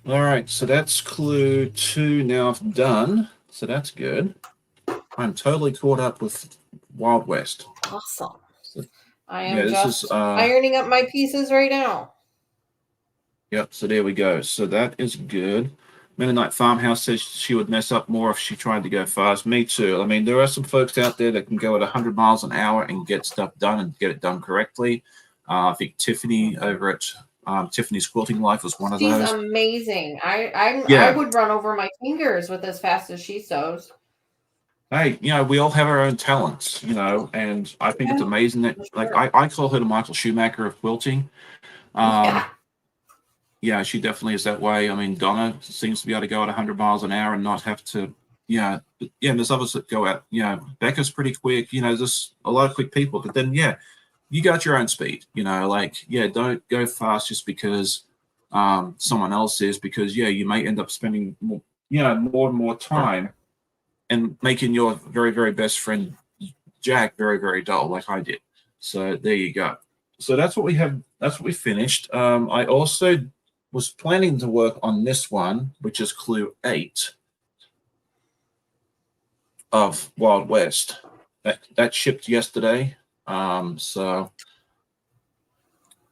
All right, so that's clue 2 now done. So that's good. I'm totally caught up with Wild West. Awesome. So, I yeah, am this is just ironing up my pieces right now. yep, so there we go. So that is good. Mennonite Farmhouse says she would mess up more if she tried to go fast. Me too. I mean, there are some folks out there that can go at 100 miles an hour and get stuff done and get it done correctly. I think Tiffany over at Tiffany's Quilting Life was one of She's those. amazing. I Yeah. would run over my fingers with as fast as she sews. Hey, we all have our own talents, and I think it's Yeah, amazing that, for like, sure. I call her the Michael Schumacher of quilting. Um, Yeah. yeah, she definitely is that way. I mean, Donna seems to be able to go at 100 miles an hour and not have to, and there's others that go at, Becca's pretty quick, there's a lot of quick people, but then, you got your own speed, like, don't go fast just because someone else is, because, you may end up spending more, more and more time and making your very, very best friend, Jack, very, very dull, like I did. So there you go. So that's what we have. That's what we finished. I also was planning to work on this one, which is clue 8 of Wild West. That shipped yesterday. So,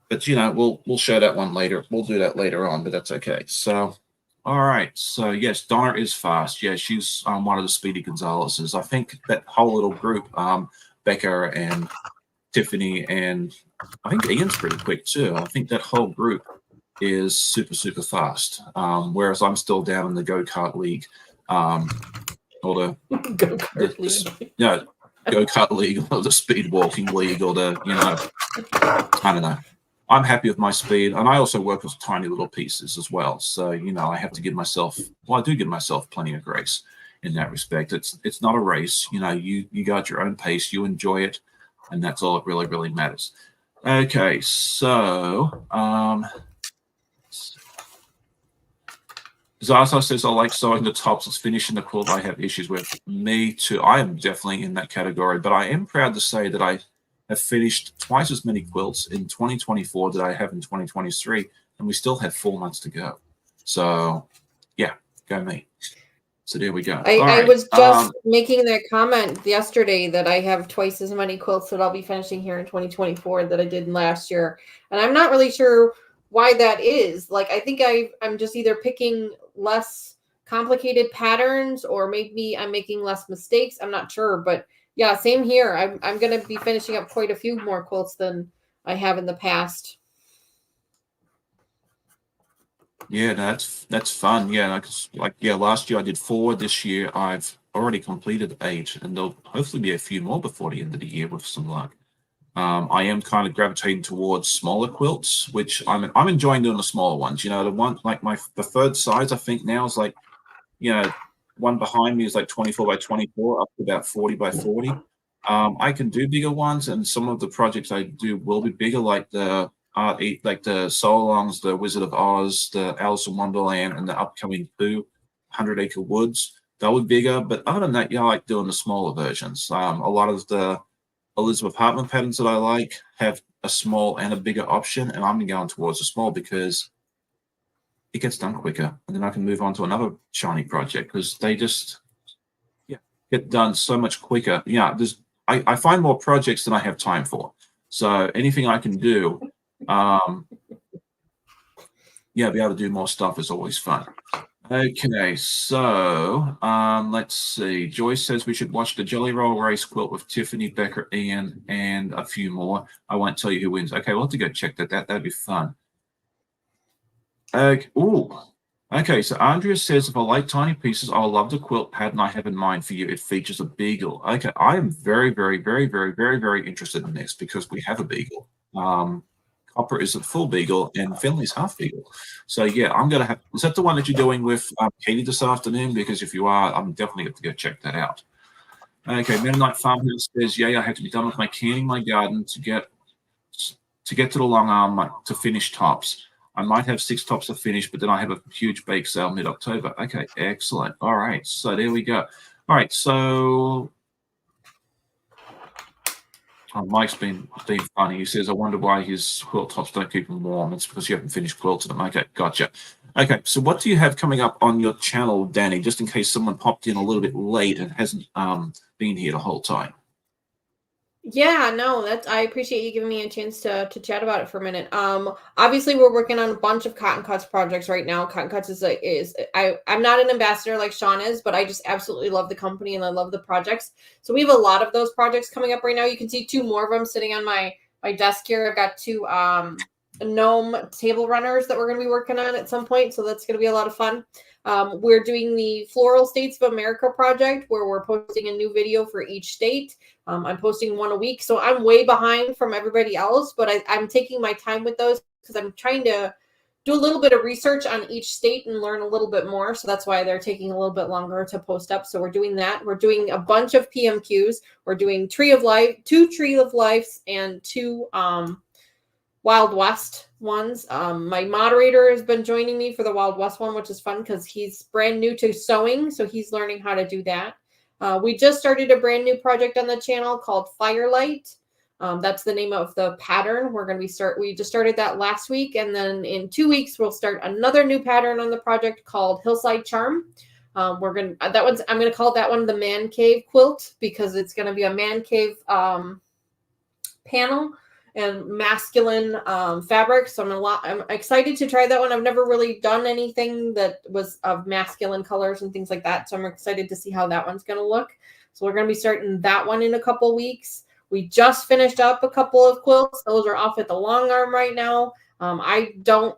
but we'll show that one later. We'll do that later on, but that's okay. So, all right. So yes, Donna is fast. Yeah, she's one of the Speedy Gonzaleses. I think that whole little group, Becca and Tiffany, and I think Ian's pretty quick too. I think that whole group is super, super fast. Whereas I'm still down in the go-kart league, or Go-kart league. go-kart league, or the speed walking league, or I don't know. I'm happy with my speed, and I also work with tiny little pieces as well. So I have to give myself. Well, I do give myself plenty of grace in that respect. It's not a race. You got your own pace. You enjoy it, and that's all that really, really matters. Okay, so Zaza says, I like sewing the tops. It's finishing the quilt I have issues with. Me too. I am definitely in that category, but I am proud to say that I have finished twice as many quilts in 2024 that I have in 2023, and we still have 4 months to go. So, yeah, go me. So there we go. I was just making that comment yesterday that I have twice as many quilts that I'll be finishing here in 2024 that I did last year. And I'm not really sure why that is. Like, I think I'm just either picking less complicated patterns or maybe I'm making less mistakes. I'm not sure. But yeah, same here. I'm going to be finishing up quite a few more quilts than I have in the past. Yeah, that's fun. Yeah, last year I did 4. This year I've already completed 8, and there'll hopefully be a few more before the end of the year with some luck. I am kind of gravitating towards smaller quilts, which I'm enjoying doing the smaller ones. The one like the third size I think now is like, one behind me is like 24 by 24 up to about 40 by 40. I can do bigger ones, and some of the projects I do will be bigger, like the like the Solongs, the Wizard of Oz, the Alice in Wonderland, and the upcoming Pooh, 100 Acre Woods. They'll be bigger, but other than that, I like doing the smaller versions. A lot of the Elizabeth Hartman patterns that I like have a small and a bigger option, and I'm going towards the small because it gets done quicker, and then I can move on to another shiny project because they just get done so much quicker. I find more projects than I have time for. So anything I can do, be able to do more stuff is always fun. Okay, so let's see. Joyce says we should watch the Jelly Roll Race quilt with Tiffany, Becker, Ian, and a few more. I won't tell you who wins. Okay, we'll have to go check that. That'd be fun. Okay. Ooh. Okay, so Andrea says, if I like tiny pieces, I'll love the quilt pattern I have in mind for you. It features a beagle. Okay, I am very, very, very, very, very, very interested in this because we have a beagle. Kind Copper is a full beagle, and Finley's half beagle. So yeah, I'm gonna have. Is that the one that you're doing with Katie this afternoon? Because if you are, I'm definitely going to go check that out. Okay, Mennonite Farmhouse says, yeah, I have to be done with my canning my garden to get to the long arm to finish tops. I might have 6 tops to finish, but then I have a huge bake sale mid-October. Okay, excellent. All right, so there we go. All right, so Mike's been funny. He says, I wonder why his quilt tops don't keep him warm. It's because you haven't finished quilting them. Okay, gotcha. Okay, so what do you have coming up on your channel, Dani, just in case someone popped in a little bit late and hasn't been here the whole time? Yeah, no, I appreciate you giving me a chance to chat about it for a minute. Obviously we're working on a bunch of Cotton Cuts projects right now. Cotton Cuts I'm not an ambassador like Sean is, but I just absolutely love the company and I love the projects. So we have a lot of those projects coming up right now. You can see 2 more of them sitting on my desk here. I've got 2 gnome table runners that we're going to be working on at some point, so that's going to be a lot of fun. We're doing the Floral States of America project where we're posting a new video for each state. I'm posting 1 a week, so I'm way behind from everybody else, but I'm taking my time with those because I'm trying to do a little bit of research on each state and learn a little bit more. So that's why they're taking a little bit longer to post up. So we're doing that. We're doing a bunch of PMQs. We're doing 2 Tree of Lives and 2 Wild West ones. My moderator has been joining me for the Wild West one, which is fun because he's brand new to sewing, so he's learning how to do that. We just started a brand new project on the channel called Firelight. That's the name of the pattern. We just started that last week, and then in 2 weeks we'll start another new pattern on the project called Hillside Charm. I'm gonna call that one the Man Cave quilt because it's gonna be a man cave panel and masculine fabric. So I'm excited to try that one. I've never really done anything that was of masculine colors and things like that. So I'm excited to see how that one's going to look. So we're going to be starting that one in a couple weeks. We just finished up a couple of quilts. Those are off at the long arm right now. I don't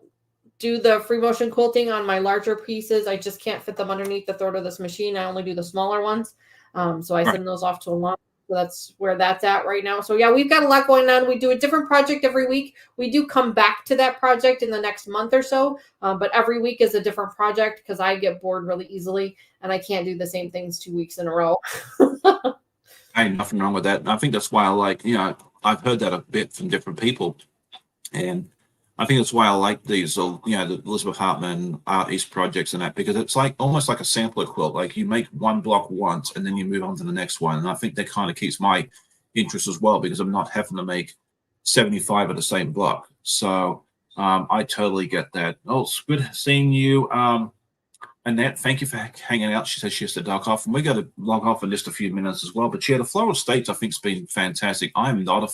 do the free motion quilting on my larger pieces. I just can't fit them underneath the throat of this machine. I only do the smaller ones. So I send those off to a long. So that's where that's at right now. So yeah, we've got a lot going on. We do a different project every week. We do come back to that project in the next month or so, but every week is a different project because I get bored really easily and I can't do the same things 2 weeks in a row. Ain't nothing wrong with that. And I think that's why I like, I've heard that a bit from different people. And I think that's why I like these, the Elizabeth Hartman Art East projects and that, because it's like almost like a sampler quilt. Like you make one block once and then you move on to the next one. And I think that kind of keeps my interest as well, because I'm not having to make 75 of the same block. So I totally get that. Oh, it's good seeing you. Annette, thank you for hanging out. She says she has to duck off, and we're going to log off in just a few minutes as well. But yeah, the Floral States I think has been fantastic. I'm not a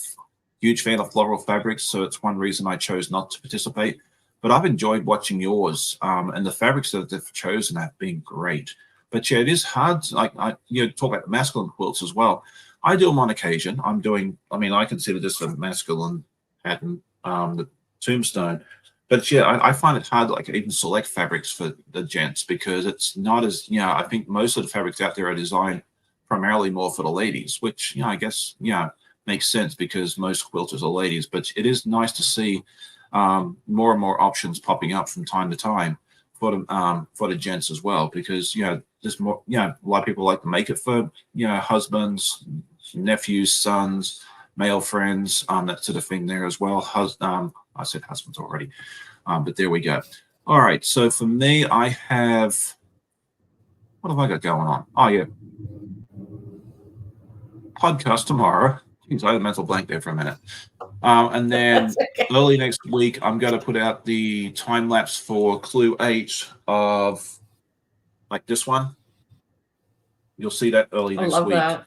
huge fan of floral fabrics, so it's one reason I chose not to participate. But I've enjoyed watching yours, and the fabrics that they've chosen have been great. But yeah, it is hard. Like talk about the masculine quilts as well. I do them on occasion. I consider this a masculine pattern, the Tombstone. But yeah, I find it hard to even select fabrics for the gents because it's not as I think most of the fabrics out there are designed primarily more for the ladies, which I guess makes sense because most quilters are ladies. But it is nice to see more and more options popping up from time to time for the gents as well, because there's more a lot of people like to make it for husbands, nephews, sons, male friends, that sort of thing there as well. I said husbands already, but there we go. All right, so for me, I have, what have I got going on? Oh yeah, podcast tomorrow. Jeez, I had a mental blank there for a minute. And then early next week, I'm going to put out the time lapse for Clue 8 of this one. You'll see that early next week. That.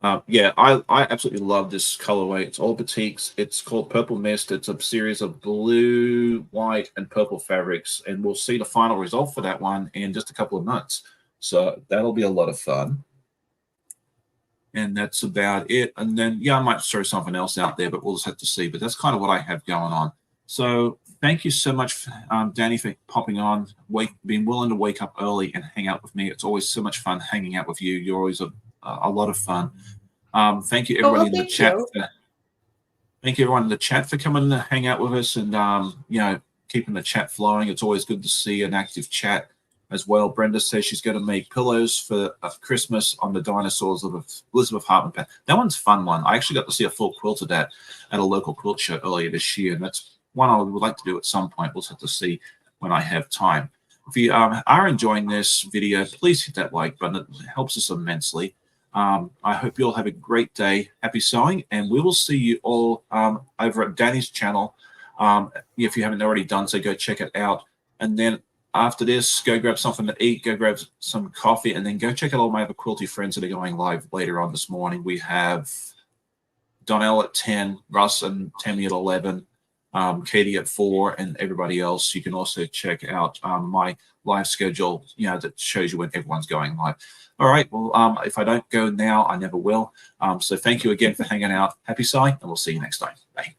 I absolutely love this colorway. It's all batiks. It's called Purple Mist. It's a series of blue, white, and purple fabrics, and we'll see the final result for that one in just a couple of months. So that'll be a lot of fun. And that's about it. And then, I might throw something else out there, but we'll just have to see. But that's kind of what I have going on. So thank you so much, Dani, for popping on, being willing to wake up early and hang out with me. It's always so much fun hanging out with you. You're always a lot of fun. Thank you, everybody in the chat. Thank you everyone in the chat for coming to hang out with us and, you know, keeping the chat flowing. It's always good to see an active chat as well. Brenda says she's going to make pillows for Christmas on the dinosaurs of Elizabeth Hartman pen. That one's a fun one. I actually got to see a full quilt of that at a local quilt show earlier this year, and that's one I would like to do at some point. We'll have to see when I have time. If you are enjoying this video, please hit that like button. It helps us immensely. I hope you all have a great day. Happy sewing, and we will see you all over at Dani's channel. If you haven't already done so, go check it out. And then after this, go grab something to eat, go grab some coffee, and then go check out all my other quilty friends that are going live later on this morning. We have Donnell at 10, Russ and Tammy at 11, Katie at 4, and everybody else. You can also check out my live schedule, you know, that shows you when everyone's going live. All right, well, if I don't go now, I never will. So thank you again for hanging out. Happy sewing, and we'll see you next time. Bye.